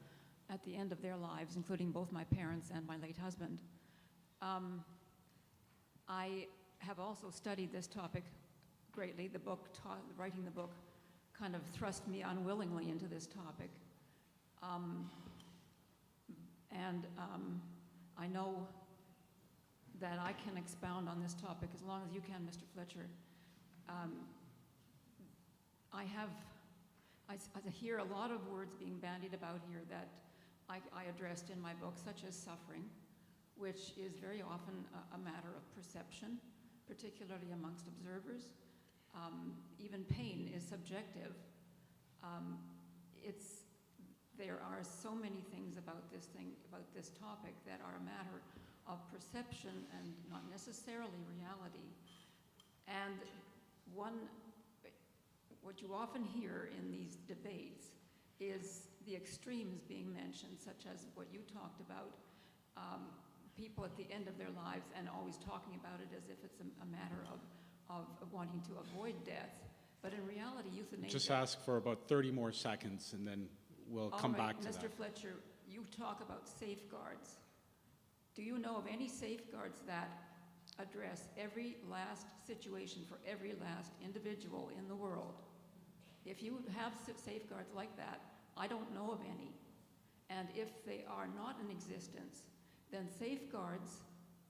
at the end of their lives, including both my parents and my late husband. I have also studied this topic greatly. Writing the book kind of thrust me unwillingly into this topic. I know that I can expound on this topic as long as you can, Mr. Fletcher. I hear a lot of words being bandied about here that I addressed in my book, such as suffering, which is very often a matter of perception, particularly amongst observers. Even pain is subjective. There are so many things about this topic that are a matter of perception and not necessarily reality. And what you often hear in these debates is the extremes being mentioned, such as what you talked about, people at the end of their lives and always talking about it as if it's a matter of wanting to avoid death. But in reality, euthanasia... Just ask for about 30 more seconds, and then we'll come back to that. Mr. Fletcher, you talk about safeguards. Do you know of any safeguards that address every last situation for every last individual in the world? If you have safeguards like that, I don't know of any. And if they are not in existence, then safeguards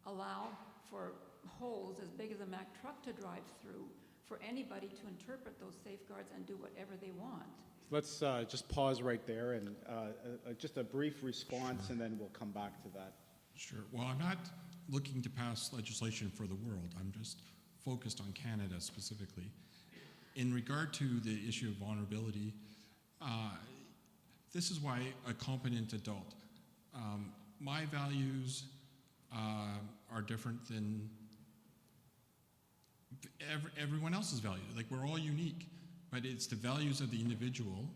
allow for holes as big as a Mack truck to drive through for anybody to interpret those safeguards and do whatever they want. Let's just pause right there and just a brief response, and then we'll come back to that. Sure. Well, I'm not looking to pass legislation for the world. I'm just focused on Canada specifically. In regard to the issue of vulnerability, this is why a competent adult. My values are different than everyone else's values. Like, we're all unique, but it's the values of the individual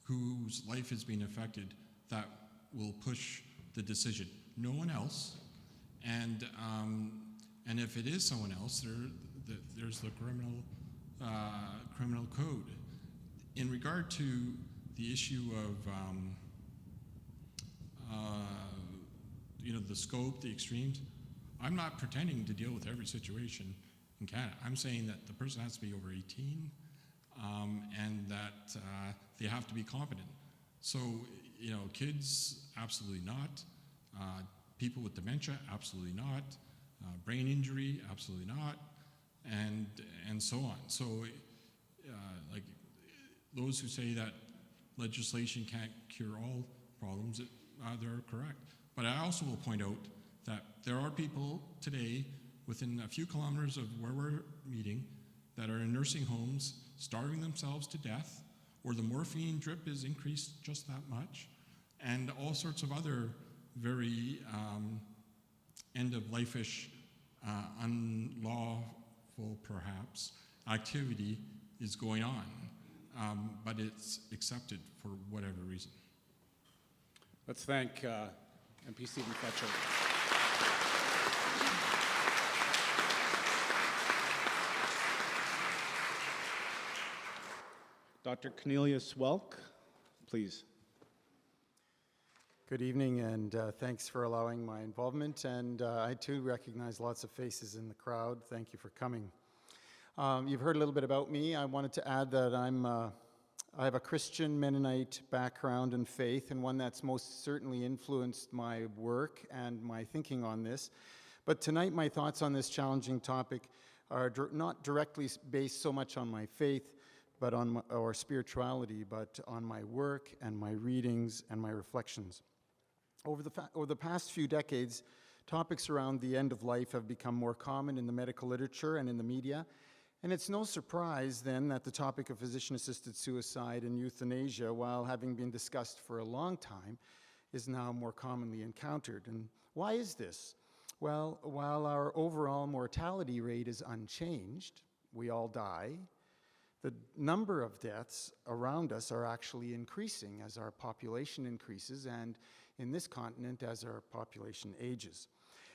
whose life has been affected that will push the decision. No one else. And if it is someone else, there's the criminal code. in regard to the issue of the scope, the extremes, I'm not pretending to deal with every situation in Canada. I'm saying that the person has to be over 18 and that they have to be competent. So, kids, absolutely not. People with dementia, absolutely not. Brain injury, absolutely not. And so on. So, like those who say that legislation can't cure all problems, they're correct. But I also will point out that there are people today within a few kilometers of where we're meeting that are in nursing homes starving themselves to death, or the morphine drip is increased just that much, and all sorts of other very end-of-life-ish, unlawful perhaps, activity is going on, but it's accepted for whatever reason. Let's thank MP Steven Fletcher. Dr. Cornelius Welk, please. Good evening, and thanks for allowing my involvement. And I too recognize lots of faces in the crowd. Thank you for coming. You've heard a little bit about me. I wanted to add that I have a Christian Mennonite background and faith, and one that's most certainly influenced my work and my thinking on this. But tonight, my thoughts on this challenging topic are not directly based so much on my faith, but on or spirituality, but on my work and my readings and my reflections. Over the past few decades, topics around the end of life have become more common in the medical literature and in the media. And it's no surprise then that the topic of physician-assisted suicide and euthanasia, while having been discussed for a long time, is now more commonly encountered. And why is this? Well, while our overall mortality rate is unchanged, we all die, the number of deaths around us are actually increasing as our population increases, and in this continent as our population ages.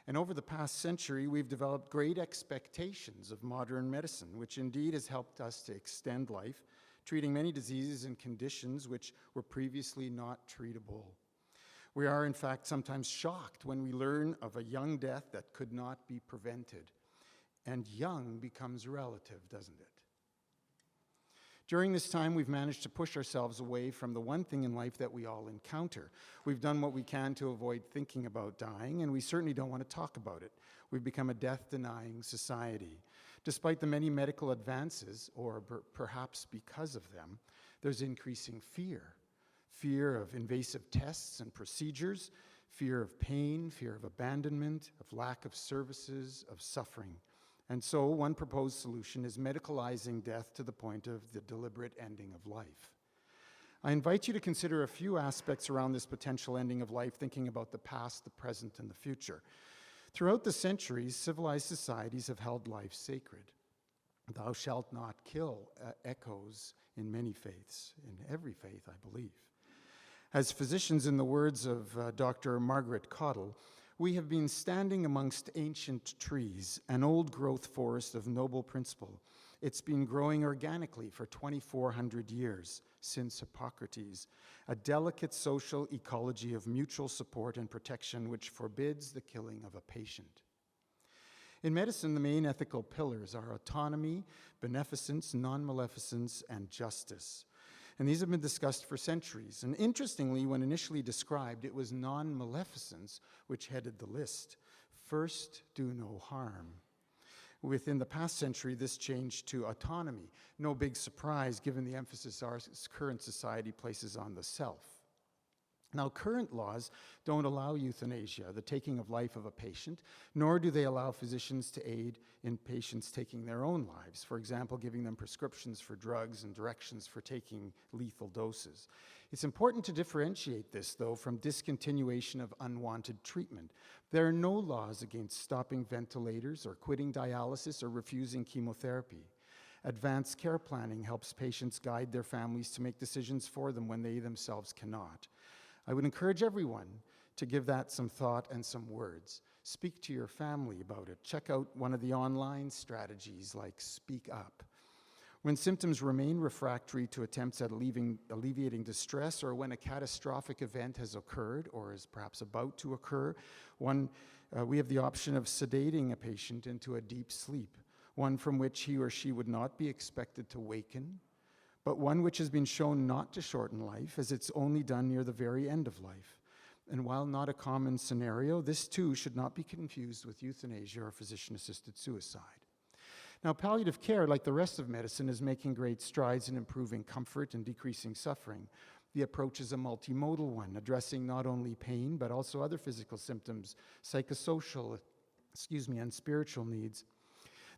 And over the past century, we've developed great expectations of modern medicine, which indeed has helped us to extend life, treating many diseases and conditions which were previously not treatable. We are, in fact, sometimes shocked when we learn of a young death that could not be prevented. And young becomes relative, doesn't it? During this time, we've managed to push ourselves away from the one thing in life that we all encounter. We've done what we can to avoid thinking about dying, and we certainly don't want to talk about it. We've become a death-denying society. Despite the many medical advances, or perhaps because of them, there's increasing fear. Fear of invasive tests and procedures, fear of pain, fear of abandonment, of lack of services, of suffering. And so one proposed solution is medicalizing death to the point of the deliberate ending of life. I invite you to consider a few aspects around this potential ending of life, thinking about the past, the present, and the future. Throughout the centuries, civilized societies have held life sacred. Thou shalt not kill echoes in many faiths, in every faith, I believe. As physicians, in the words of Dr. Margaret Cottle, we have been standing amongst ancient trees, an old-growth forest of noble principle. It's been growing organically for 2,400 years, since Hippocrates, a delicate social ecology of mutual support and protection which forbids the killing of a patient. In medicine, the main ethical pillars are autonomy, beneficence, non-maleficence, and justice. And these have been discussed for centuries. And interestingly, when initially described, it was non-maleficence which headed the list. First, do no harm. Within the past century, this changed to autonomy. No big surprise given the emphasis our current society places on the self. Now, current laws don't allow euthanasia, the taking of life of a patient, nor do they allow physicians to aid in patients taking their own lives, for example, giving them prescriptions for drugs and directions for taking lethal doses. It's important to differentiate this, though, from discontinuation of unwanted treatment. There are no laws against stopping ventilators or quitting dialysis or refusing chemotherapy. Advanced care planning helps patients guide their families to make decisions for them when they themselves cannot. I would encourage everyone to give that some thought and some words. Speak to your family about it. Check out one of the online strategies like Speak Up. When symptoms remain refractory to attempts at alleviating distress, or when a catastrophic event has occurred or is perhaps about to occur, we have the option of sedating a patient into a deep sleep, one from which he or she would not be expected to waken, but one which has been shown not to shorten life, as it's only done near the very end of life. And while not a common scenario, this too should not be confused with euthanasia or physician-assisted suicide. Now, palliative care, like the rest of medicine, is making great strides in improving comfort and decreasing suffering. The approach is a multimodal one, addressing not only pain, but also other physical symptoms, psychosocial, and spiritual needs.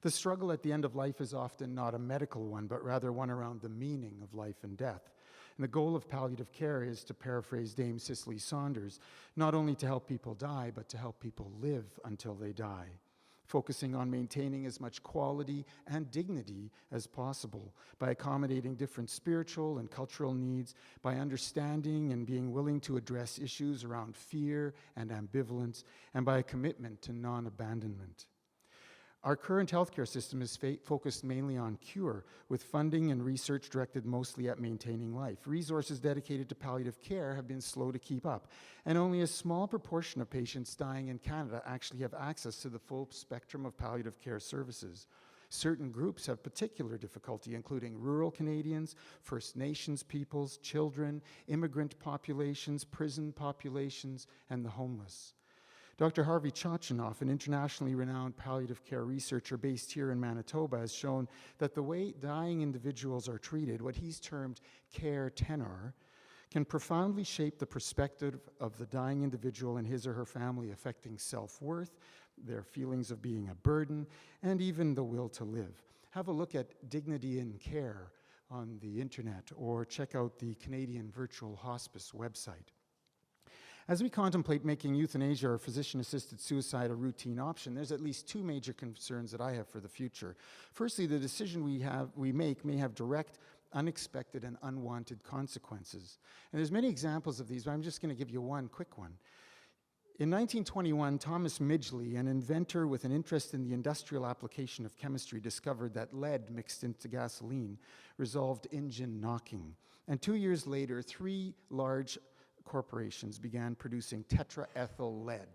The struggle at the end of life is often not a medical one, but rather one around the meaning of life and death. And the goal of palliative care is, to paraphrase Dame Cicely Saunders, not only to help people die, but to help people live until they die, focusing on maintaining as much quality and dignity as possible by accommodating different spiritual and cultural needs, by understanding and being willing to address issues around fear and ambivalence, and by a commitment to non-abandonment. Our current healthcare system is focused mainly on cure, with funding and research directed mostly at maintaining life. Resources dedicated to palliative care have been slow to keep up, and only a small proportion of patients dying in Canada actually have access to the full spectrum of palliative care services. Certain groups have particular difficulty, including rural Canadians, First Nations peoples, children, immigrant populations, prison populations, and the homeless. Dr. Harvey Chachanoff, an internationally renowned palliative care researcher based here in Manitoba, has shown that the way dying individuals are treated, what he's termed care tenor, can profoundly shape the perspective of the dying individual and his or her family, affecting self-worth, their feelings of being a burden, and even the will to live. Have a look at Dignity in Care on the internet, or check out the Canadian Virtual Hospice website. As we contemplate making euthanasia or physician-assisted suicide a routine option, there's at least two major concerns that I have for the future. Firstly, the decision we make may have direct, unexpected, and unwanted consequences. And there's many examples of these, but I'm just going to give you one quick one. In 1921, Thomas Midgley, an inventor with an interest in the industrial application of chemistry, discovered that lead mixed into gasoline resolved engine knocking. And 2 years later, 3 large corporations began producing tetraethyl lead.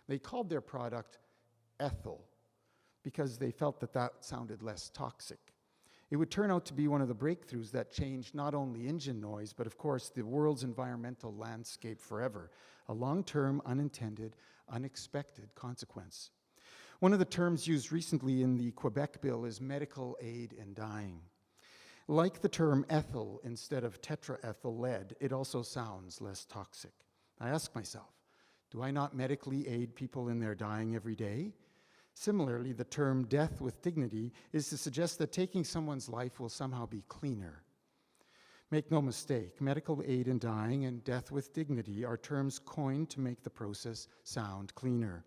They called their product ethyl because they felt that that sounded less toxic. It would turn out to be one of the breakthroughs that changed not only engine noise, but of course the world's environmental landscape forever, a long-term, unintended, unexpected consequence. One of the terms used recently in the Quebec bill is medical aid in dying. Like the term ethyl instead of tetraethyl lead, it also sounds less toxic. I ask myself, do I not medically aid people in their dying every day? Similarly, the term death with dignity is to suggest that taking someone's life will somehow be cleaner. Make no mistake, medical aid in dying and death with dignity are terms coined to make the process sound cleaner.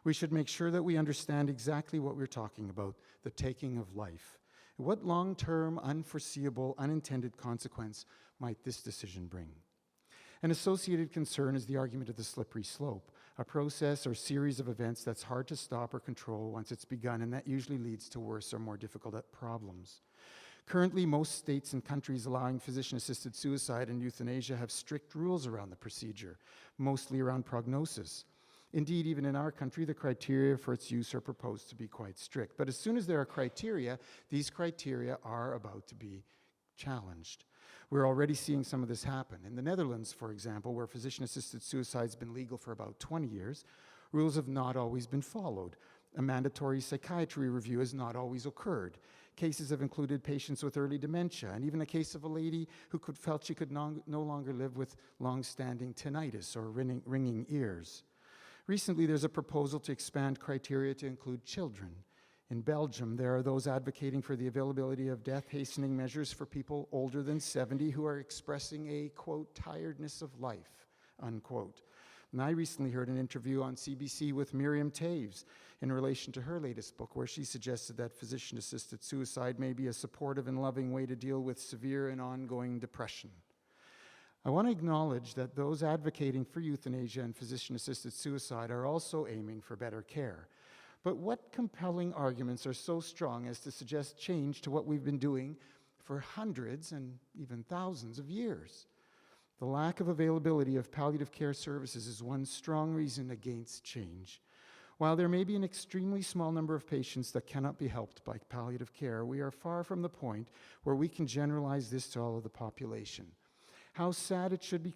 We should make sure that we understand exactly what we're talking about, the taking of life. What long-term, unforeseeable, unintended consequence might this decision bring? An associated concern is the argument of the slippery slope, a process or series of events that's hard to stop or control once it's begun, and that usually leads to worse or more difficult problems. Currently, most states and countries allowing physician-assisted suicide and euthanasia have strict rules around the procedure, mostly around prognosis. Indeed, even in our country, the criteria for its use are proposed to be quite strict. But as soon as there are criteria, these criteria are about to be challenged. We're already seeing some of this happen. In the Netherlands, for example, where physician-assisted suicide has been legal for about 20 years, rules have not always been followed. A mandatory psychiatry review has not always occurred. Cases have included patients with early dementia, and even a case of a lady who felt she could no longer live with long-standing tinnitus or ringing ears. Recently, there's a proposal to expand criteria to include children. In Belgium, there are those advocating for the availability of death-hastening measures for people older than 70 who are expressing a, quote, tiredness of life, unquote. And I recently heard an interview on CBC with Miriam Taves in relation to her latest book, where she suggested that physician-assisted suicide may be a supportive and loving way to deal with severe and ongoing depression. I want to acknowledge that those advocating for euthanasia and physician-assisted suicide are also aiming for better care. But what compelling arguments are so strong as to suggest change to what we've been doing for hundreds and even thousands of years? The lack of availability of palliative care services is one strong reason against change. While there may be an extremely small number of patients that cannot be helped by palliative care, we are far from the point where we can generalize this to all of the population. How sad it should be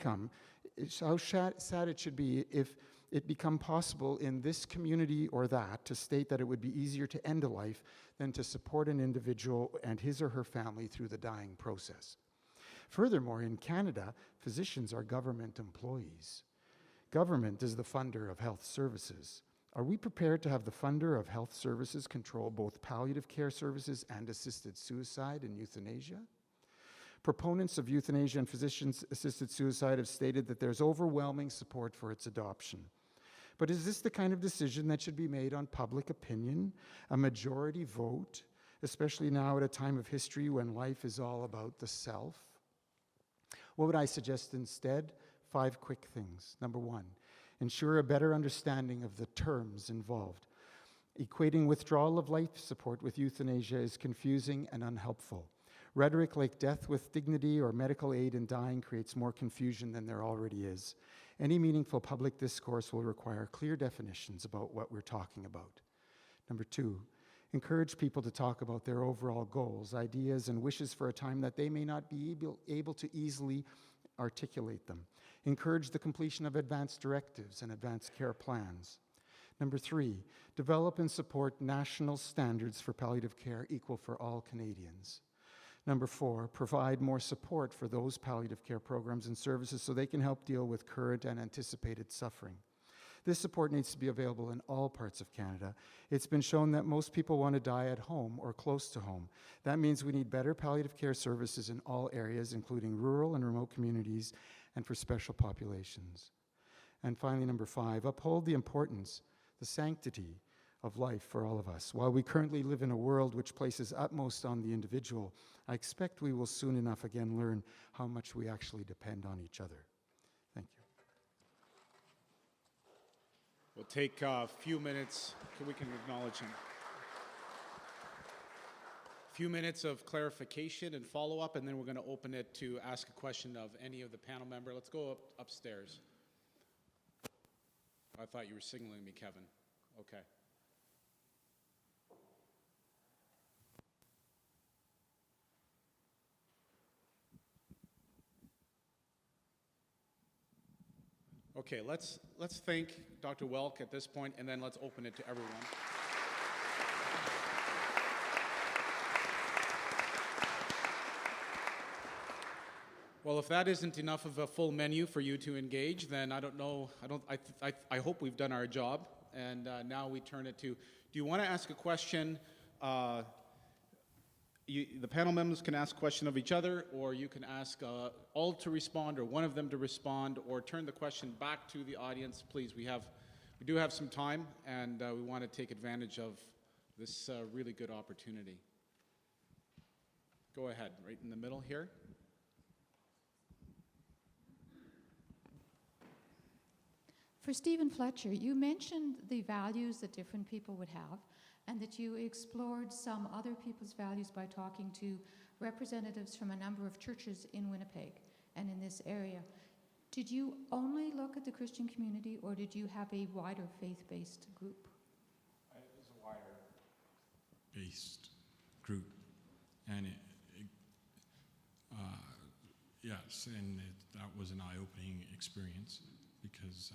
if it become possible in this community or that to state that it would be easier to end a life than to support an individual and his or her family through the dying process. Furthermore, in Canada, physicians are government employees. Government is the funder of health services. Are we prepared to have the funder of health services control both palliative care services and assisted suicide and euthanasia? Proponents of euthanasia and physician-assisted suicide have stated that there's overwhelming support for its adoption. But is this the kind of decision that should be made on public opinion, a majority vote, especially now at a time of history when life is all about the self? What would I suggest instead? 5 quick things. Number 1, ensure a better understanding of the terms involved. Equating withdrawal of life support with euthanasia is confusing and unhelpful. Rhetoric like death with dignity or medical aid in dying creates more confusion than there already is. Any meaningful public discourse will require clear definitions about what we're talking about. Number 2, encourage people to talk about their overall goals, ideas, and wishes for a time that they may not be able to easily articulate them. Encourage the completion of advanced directives and advanced care plans. Number 3, develop and support national standards for palliative care equal for all Canadians. Number 4, provide more support for those palliative care programs and services so they can help deal with current and anticipated suffering. This support needs to be available in all parts of Canada. It's been shown that most people want to die at home or close to home. That means we need better palliative care services in all areas, including rural and remote communities, and for special populations. And finally, number 5, uphold the importance, the sanctity of life for all of us. While we currently live in a world which places utmost on the individual, I expect we will soon enough again learn how much we actually depend on each other. Thank you. We'll take a few minutes, we can acknowledge him. A few minutes of clarification and follow-up, and then we're going to open it to ask a question of any of the panel member. Let's go upstairs. I thought you were signaling me, Kevin. Okay. Okay, let's thank Dr. Welk at this point, and then let's open it to everyone. Well, if that isn't enough of a full menu for you to engage, then I don't know. I hope we've done our job, and now we turn it to. Do you want to ask a question? The panel members can ask a question of each other, or you can ask all to respond, or one of them to respond, or turn the question back to the audience. Please, we do have some time, and we want to take advantage of this really good opportunity. Go ahead, right in the middle here. For Steven Fletcher, you mentioned the values that different people would have, and that you explored some other people's values by talking to representatives from a number of churches in Winnipeg and in this area. Did you only look at the Christian community, or did you have a wider faith-based group? It was a wider based group, and yes, and that was an eye-opening experience, because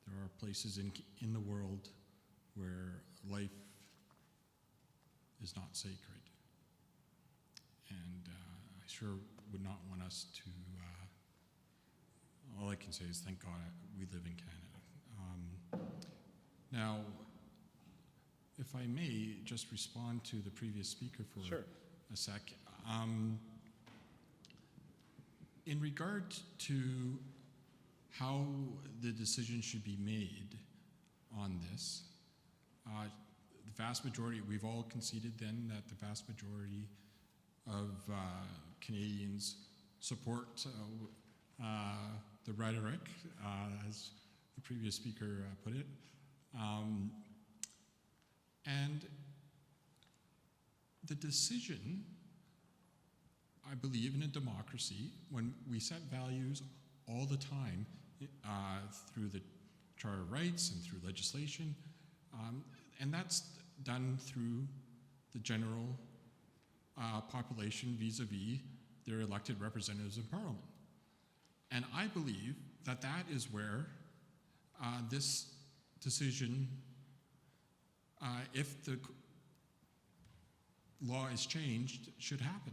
there are places in the world where life is not sacred, and I sure would not want us to, all I can say is thank God we live in Canada. Now, if I may just respond to the previous speaker for a sec. In regard to how the decision should be made on this, the vast majority, we've all conceded then that the vast majority of Canadians support the rhetoric, as the previous speaker put it. And the decision, I believe in a democracy, when we set values all the time through the Charter of Rights and through legislation, and that's done through the general population vis-a-vis their elected representatives in Parliament. And I believe that that is where this decision, if the law is changed, should happen.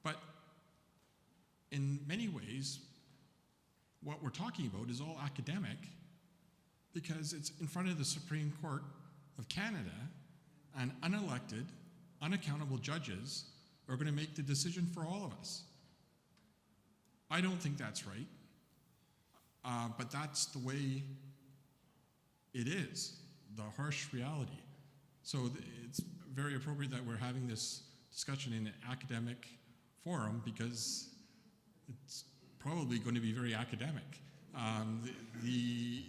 But in many ways, what we're talking about is all academic because it's in front of the Supreme Court of Canada, and unelected, unaccountable judges are going to make the decision for all of us. I don't think that's right, but that's the way it is, the harsh reality. So it's very appropriate that we're having this discussion in an academic forum because it's probably going to be very academic. The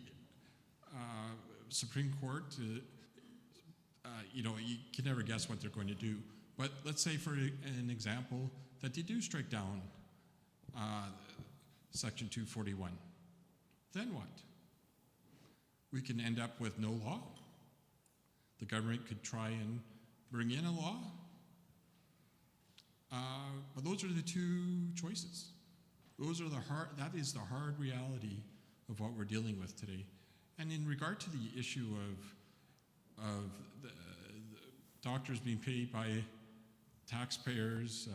Supreme Court, you can never guess what they're going to do. But let's say, for an example, that they do strike down Section 241. Then what? We can end up with no law. The government could try and bring in a law. But those are the two choices. Those are that is the hard reality of what we're dealing with today. And in regard to the issue of the doctors being paid by taxpayers,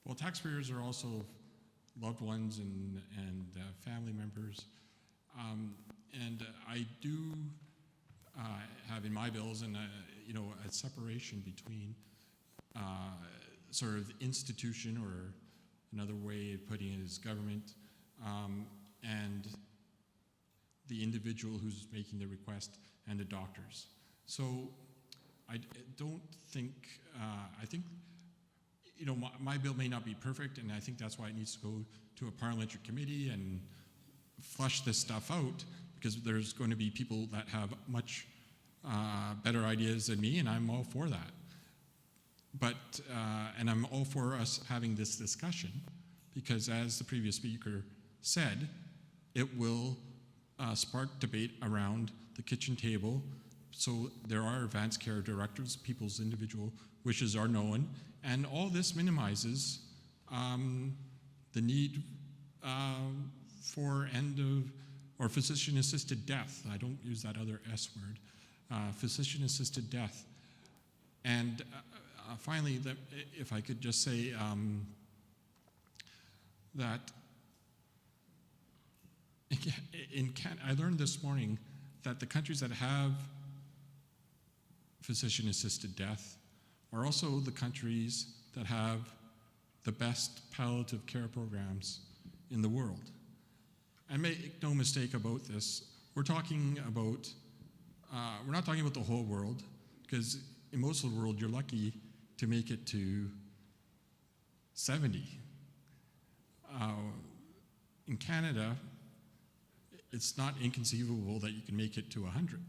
well, taxpayers are also loved ones and family members. And I do have in my bills a separation between sort of institution, or another way of putting it is government, and the individual who's making the request and the doctors. So I don't think, I think, my bill may not be perfect, and I think that's why it needs to go to a parliamentary committee and flush this stuff out, because there's going to be people that have much better ideas than me, and I'm all for that. But, and I'm all for us having this discussion, because as the previous speaker said, it will spark debate around the kitchen table. So there are advanced care directives, people's individual wishes are known, and all this minimizes the need for physician-assisted death. I don't use that other S word, physician-assisted death. And finally, if I could just say that I learned this morning that the countries that have physician-assisted death are also the countries that have the best palliative care programs in the world. And make no mistake about this, we're talking about, we're not talking about the whole world, because in most of the world, you're lucky to make it to 70. In Canada, it's not inconceivable that you can make it to 100.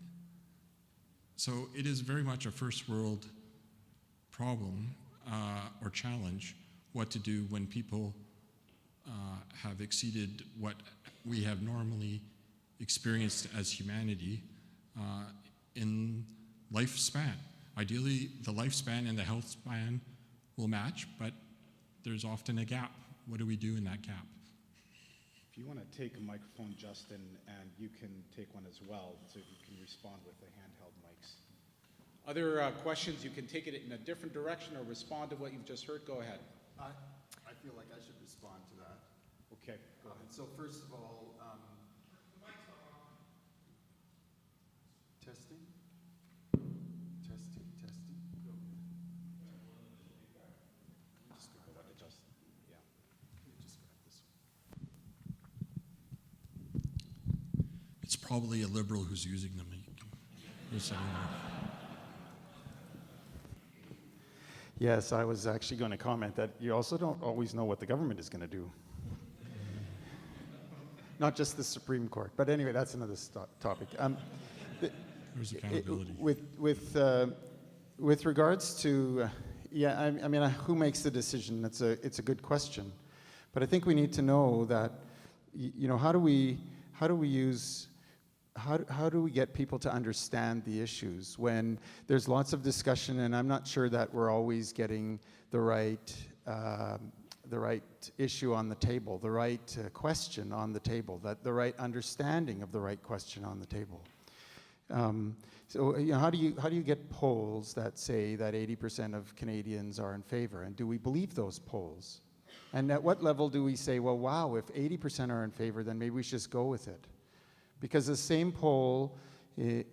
So it is very much a first world problem or challenge, what to do when people have exceeded what we have normally experienced as humanity in lifespan. Ideally, the lifespan and the health span will match, but there's often a gap. What do we do in that gap? If you want to take a microphone, Justin, and you can take one as well, so you can respond with the handheld mics. Other questions, you can take it in a different direction or respond to what you've just heard. Go ahead. I feel like I should respond to that. Okay, go ahead. So first of all, testing? Testing, testing. Just grab that, Justin. Yeah. Just grab this one. It's probably a Liberal who's using them. Yes, I was actually going to comment that you also don't always know what the government is going to do. Not just the Supreme Court, but anyway, that's another topic. there's accountability. With regards to, I mean, who makes the decision? It's a good question, but I think we need to know that, you know, how do we get people to understand the issues when there's lots of discussion, and I'm not sure that we're always getting the right issue on the table, the right question on the table, the right understanding of the right question on the table. So, you know, how do you get polls that say that 80% of Canadians are in favor, and do we believe those polls? And at what level do we say, well, wow, if 80% are in favor, then maybe we should just go with it? Because the same poll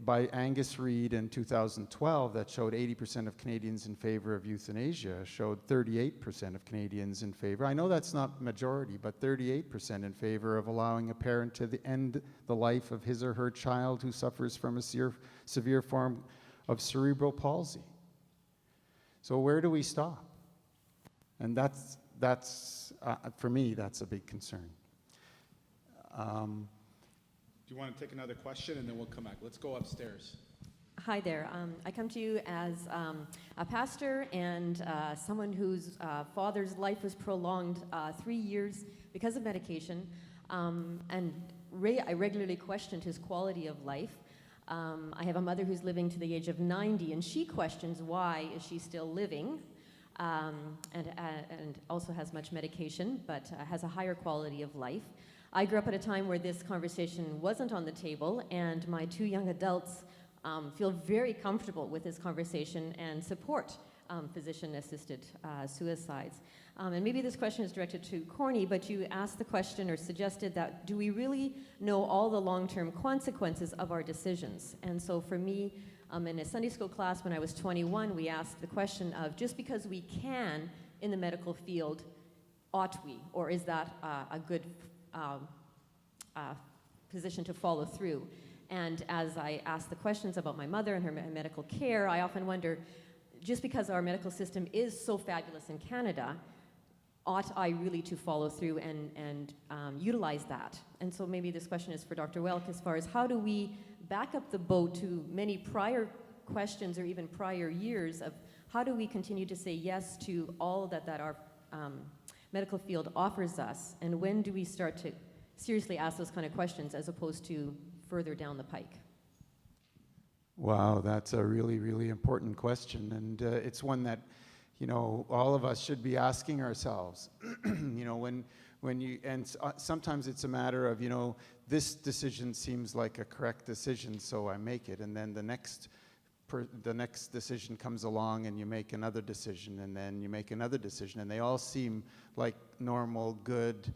by Angus Reid in 2012 that showed 80% of Canadians in favor of euthanasia showed 38% of Canadians in favor. I know that's not majority, but 38% in favor of allowing a parent to end the life of his or her child who suffers from a severe form of cerebral palsy. So where do we stop? And that's for me, that's a big concern. Do you want to take another question, and then we'll come back? Let's go upstairs. Hi there. I come to you as a pastor and someone whose father's life was prolonged 3 years because of medication, and I regularly questioned his quality of life. I have a mother who's living to the age of 90, and she questions why is she still living, and also has much medication, but has a higher quality of life. I grew up at a time where this conversation wasn't on the table, and my 2 young adults feel very comfortable with this conversation and support physician-assisted suicides. And maybe this question is directed to Corny, but you asked the question or suggested that, do we really know all the long-term consequences of our decisions? And so for me, in a Sunday school class when I was 21, we asked the question of, just because we can in the medical field, ought we? Or is that a good position to follow through? And as I ask the questions about my mother and her medical care, I often wonder, just because our medical system is so fabulous in Canada, ought I really to follow through and utilize that? And so maybe this question is for Dr. Welk, as far as how do we back up the boat to many prior questions or even prior years of how do we continue to say yes to all that our medical field offers us, and when do we start to seriously ask those kind of questions as opposed to further down the pike? Wow, that's a really, really important question, and it's one that, you know, all of us should be asking ourselves. You know, when you, and sometimes it's a matter of, you know, this decision seems like a correct decision, so I make it, and then the next decision comes along and you make another decision, and then you make another decision, and they all seem like normal, good,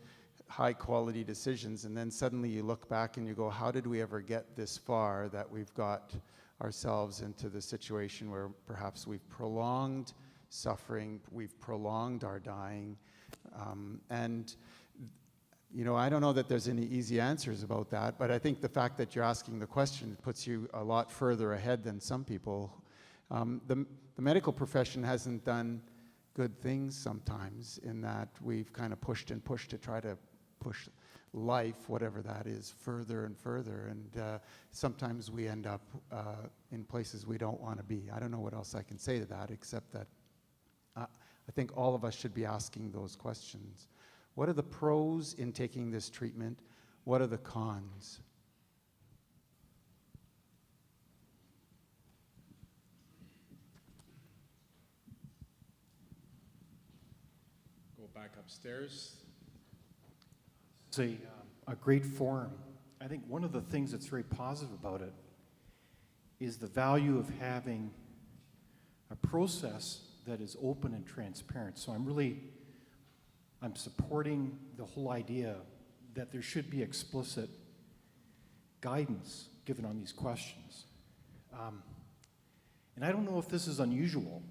high quality decisions, and then suddenly you look back and you go, how did we ever get this far that we've got ourselves into the situation where perhaps we've prolonged suffering, we've prolonged our dying, and you know, I don't know that there's any easy answers about that, but I think the fact that you're asking the question puts you a lot further ahead than some people. The medical profession hasn't done good things sometimes, in that we've kind of pushed and pushed to try to push life, whatever that is, further and further, and sometimes we end up in places we don't want to be. I don't know what else I can say to that, except that I think all of us should be asking those questions. What are the pros in taking this treatment? What are the cons? Go back upstairs. It's a great forum. I think one of the things that's very positive about it is the value of having a process that is open and transparent. So I'm supporting the whole idea that there should be explicit guidance given on these questions. And I don't know if this is unusual,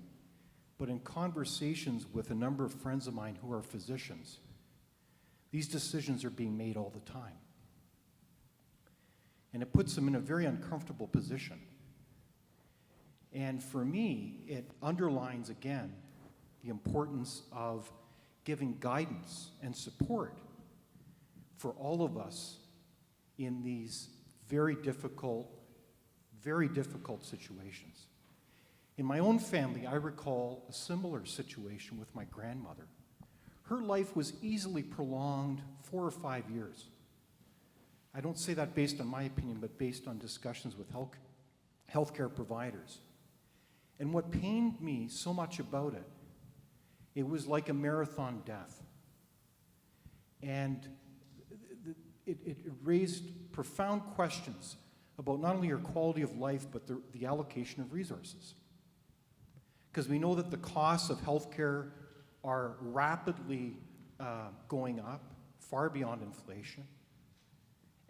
but in conversations with a number of friends of mine who are physicians, these decisions are being made all the time. And it puts them in a very uncomfortable position. And for me, it underlines again the importance of giving guidance and support for all of us in these very difficult, very difficult situations. In my own family, I recall a similar situation with my grandmother. Her life was easily prolonged 4 or 5 years. I don't say that based on my opinion, but based on discussions with healthcare providers. And what pained me so much about it, it was like a marathon death. And it raised profound questions about not only her quality of life, but the allocation of resources. Because we know that the costs of healthcare are rapidly going up, far beyond inflation.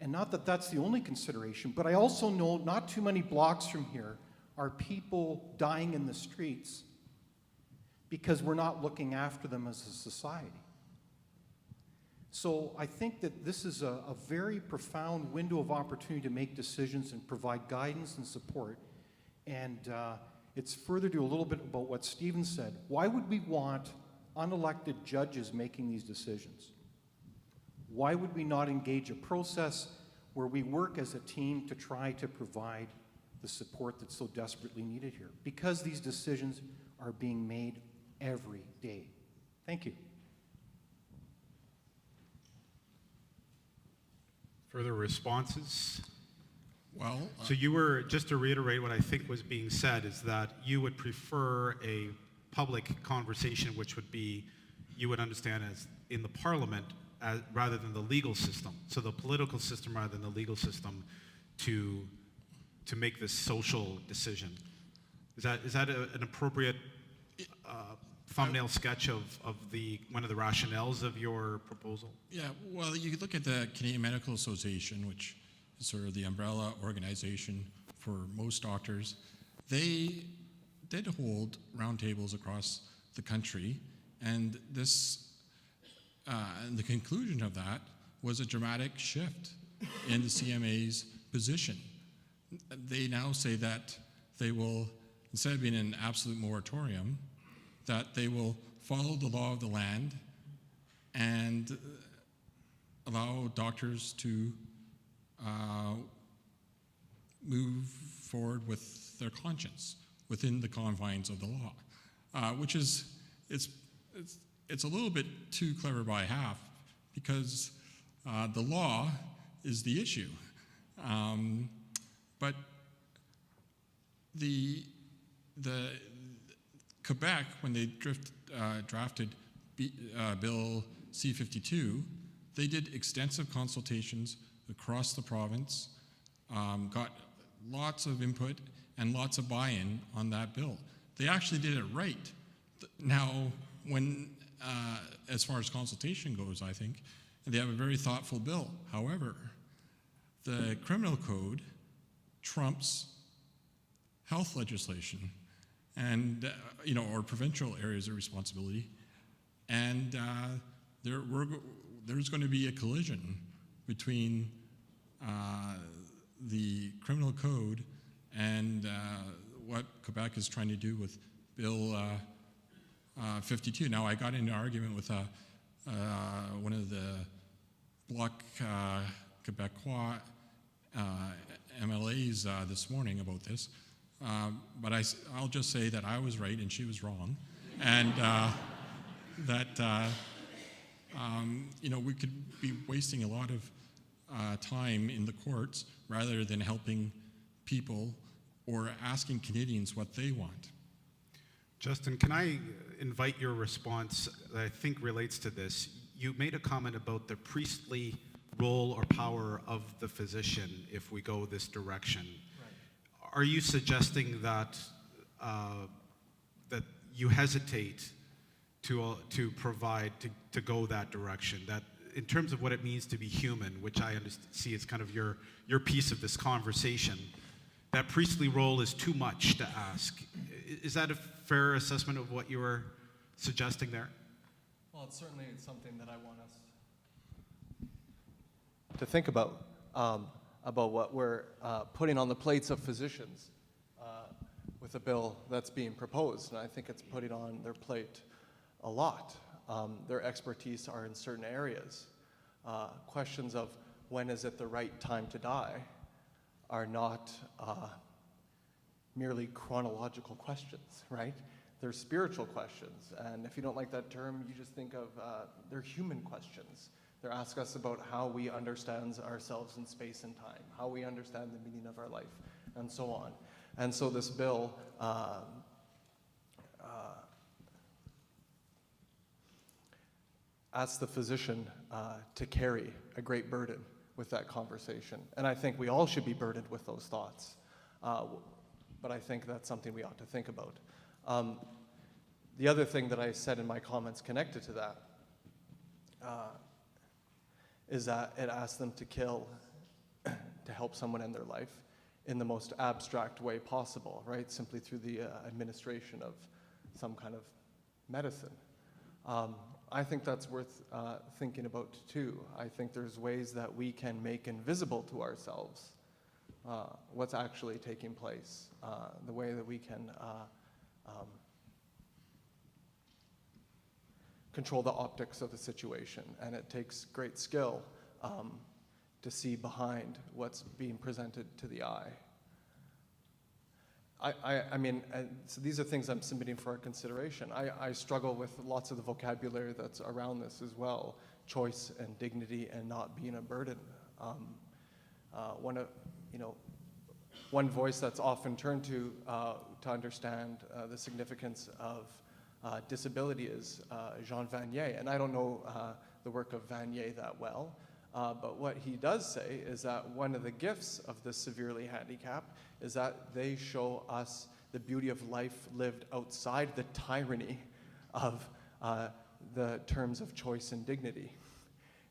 And not that that's the only consideration, but I also know not too many blocks from here are people dying in the streets because we're not looking after them as a society. So I think that this is a very profound window of opportunity to make decisions and provide guidance and support. And it's further to a little bit about what Steven said. Why would we want unelected judges making these decisions? Why would we not engage a process where we work as a team to try to provide the support that's so desperately needed here? Because these decisions are being made every day. Thank you. Further responses? Well, So you were, just to reiterate what I think was being said, is that you would prefer a public conversation, which would be, you would understand as in the parliament, rather than the legal system. So the political system rather than the legal system to make this social decision. Is that an appropriate thumbnail sketch of one of the rationales of your proposal? yeah, well, you could look at the Canadian Medical Association, which is sort of the umbrella organization for most doctors. They did hold roundtables across the country, and this and the conclusion of that was a dramatic shift in the CMA's position. They now say that they will, instead of being an absolute moratorium, that they will follow the law of the land and allow doctors to move forward with their conscience within the confines of the law, which is, it's a little bit too clever by half, because the law is the issue. But the Quebec, when they drafted Bill C-52, they did extensive consultations across the province, got lots of input and lots of buy-in on that bill. They actually did it right. Now, when as far as consultation goes, I think, they have a very thoughtful bill. However, the criminal code trumps health legislation and, or provincial areas of responsibility. And there's going to be a collision between the criminal code and what Quebec is trying to do with Bill 52. Now, I got into an argument with one of the Bloc Quebecois MLAs this morning about this, but I'll just say that I was right and she was wrong, and that we could be wasting a lot of time in the courts rather than helping people or asking Canadians what they want. Justin, can I invite your response that I think relates to this? You made a comment about the priestly role or power of the physician if we go this direction. Right. Are you suggesting that that you hesitate to provide to go that direction? That in terms of what it means to be human, which I see as kind of your piece of this conversation, that priestly role is too much to ask. Is that a fair assessment of what you were suggesting there? Well, it's certainly something that I want us to think about what we're putting on the plates of physicians with a bill that's being proposed. And I think it's putting on their plate a lot. Their expertise are in certain areas. Questions of when is it the right time to die are not merely chronological questions, right? They're spiritual questions. And if you don't like that term, you just think of they're human questions. They're asking us about how we understand ourselves in space and time, how we understand the meaning of our life, and so on. And so this bill asks the physician to carry a great burden with that conversation. And I think we all should be burdened with those thoughts. But I think that's something we ought to think about. The other thing that I said in my comments connected to that is that it asks them to kill to help someone in their life in the most abstract way possible, right? Simply through the administration of some kind of medicine. I think that's worth thinking about too. I think there's ways that we can make invisible to ourselves what's actually taking place, the way that we can control the optics of the situation. And it takes great skill to see behind what's being presented to the eye. I mean, so these are things I'm submitting for our consideration. I struggle with lots of the vocabulary that's around this as well. Choice and dignity and not being a burden. One voice that's often turned to understand the significance of disability is Jean Vanier. And I don't know the work of Vanier that well, but what he does say is that one of the gifts of the severely handicapped is that they show us the beauty of life lived outside the tyranny of the terms of choice and dignity.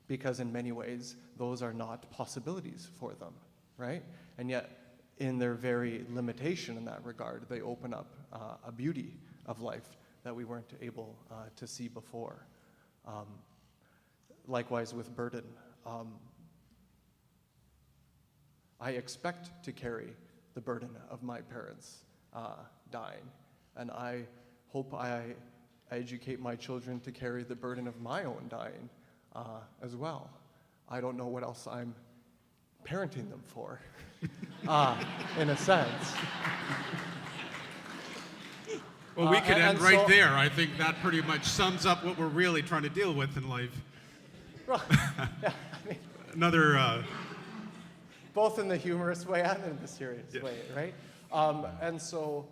Because in many ways, those are not possibilities for them, right? And yet, in their very limitation in that regard, they open up a beauty of life that we weren't able to see before. Likewise with burden. I expect to carry the burden of my parents dying, and I hope I educate my children to carry the burden of my own dying as well. I don't know what else I'm parenting them for, in a sense. Well, we could end right there. I think that pretty much sums up what we're really trying to deal with in life. Well, yeah, I mean, Another... both in the humorous way and in the serious way, right? And so...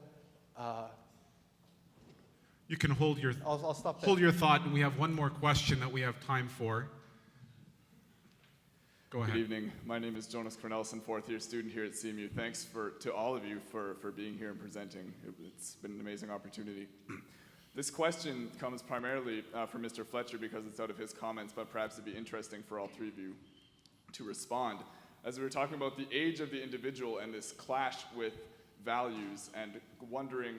you can hold your, I'll stop there. hold your thought, and we have one more question that we have time for. Go ahead. Good evening. My name is Jonas Cornelius, fourth-year student here at CMU. Thanks to all of you for being here and presenting. It's been an amazing opportunity. This question comes primarily from Mr. Fletcher because it's out of his comments, but perhaps it'd be interesting for all three of you to respond. As we were talking about the age of the individual and this clash with values and wondering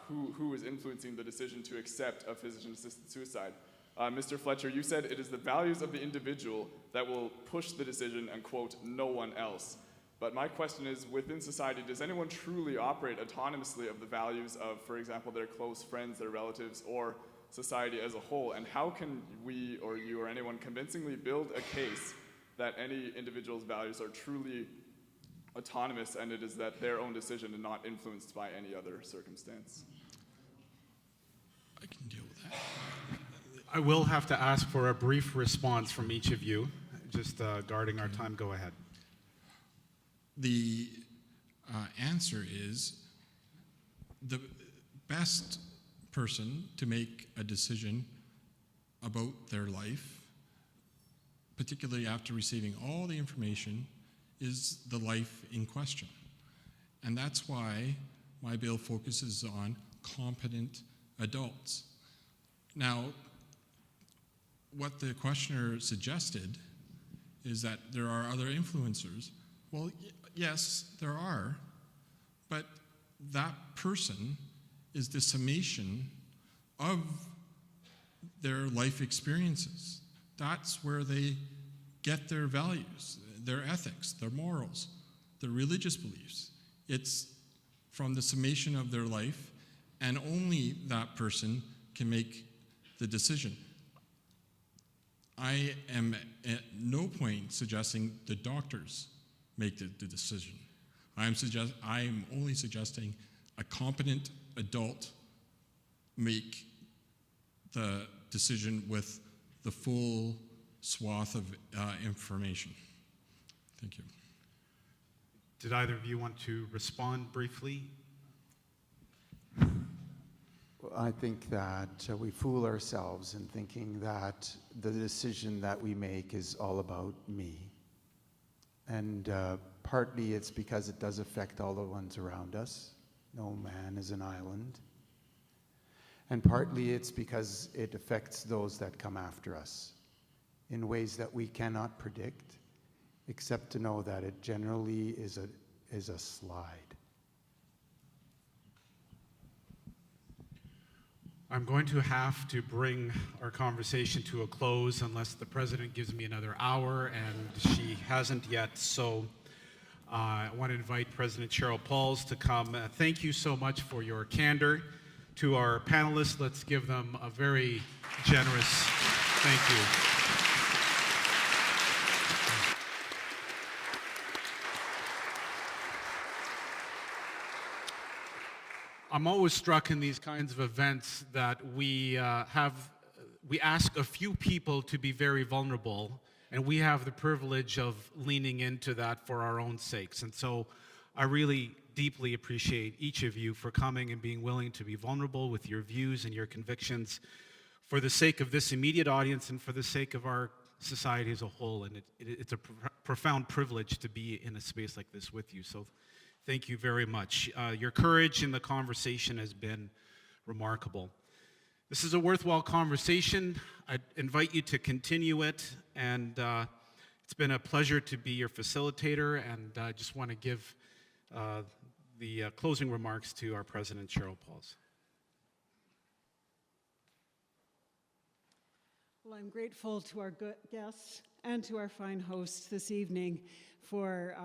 who is influencing the decision to accept a physician-assisted suicide. Mr. Fletcher, you said it is the values of the individual that will push the decision and, quote, no one else. But my question is, within society, does anyone truly operate autonomously of the values of, for example, their close friends, their relatives, or society as a whole? And how can we, or you, or anyone convincingly build a case that any individual's values are truly autonomous and it is that their own decision and not influenced by any other circumstance? I can deal with that. I will have to ask for a brief response from each of you, just guarding our time. Go ahead. The answer is the best person to make a decision about their life, particularly after receiving all the information, is the life in question. And that's why my bill focuses on competent adults. Now, what the questioner suggested is that there are other influencers. Well, yes, there are, but that person is the summation of their life experiences. That's where they get their values, their ethics, their morals, their religious beliefs. It's from the summation of their life, and only that person can make the decision. I am at no point suggesting the doctors make the decision. I'm only suggesting a competent adult make the decision with the full swath of information. Thank you. Did either of you want to respond briefly? I think that we fool ourselves in thinking that the decision that we make is all about me. And partly it's because it does affect all the ones around us. No man is an island. And partly it's because it affects those that come after us in ways that we cannot predict, except to know that it generally is a slide. I'm going to have to bring our conversation to a close unless the President gives me another hour, and she hasn't yet. So I want to invite President Cheryl Pauls to come. Thank you so much for your candor. To our panelists, let's give them a very generous thank you. I'm always struck in these kinds of events that we ask a few people to be very vulnerable, and we have the privilege of leaning into that for our own sakes. And so I really deeply appreciate each of you for coming and being willing to be vulnerable with your views and your convictions for the sake of this immediate audience and for the sake of our society as a whole. And it's a profound privilege to be in a space like this with you. So thank you very much. Your courage in the conversation has been remarkable. This is a worthwhile conversation. I invite you to continue it, and it's been a pleasure to be your facilitator, and I just want to give the closing remarks to our President, Cheryl Pauls. Well, I'm grateful to our guests and to our fine hosts this evening for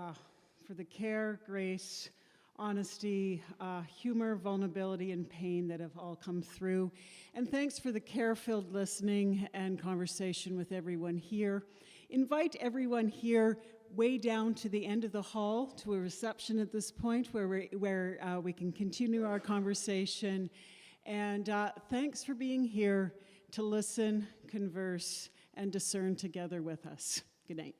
the care, grace, honesty, humor, vulnerability, and pain that have all come through. And thanks for the care-filled listening and conversation with everyone here. Invite everyone here way down to the end of the hall to a reception at this point where we can continue our conversation. And thanks for being here to listen, converse, and discern together with us. Good night.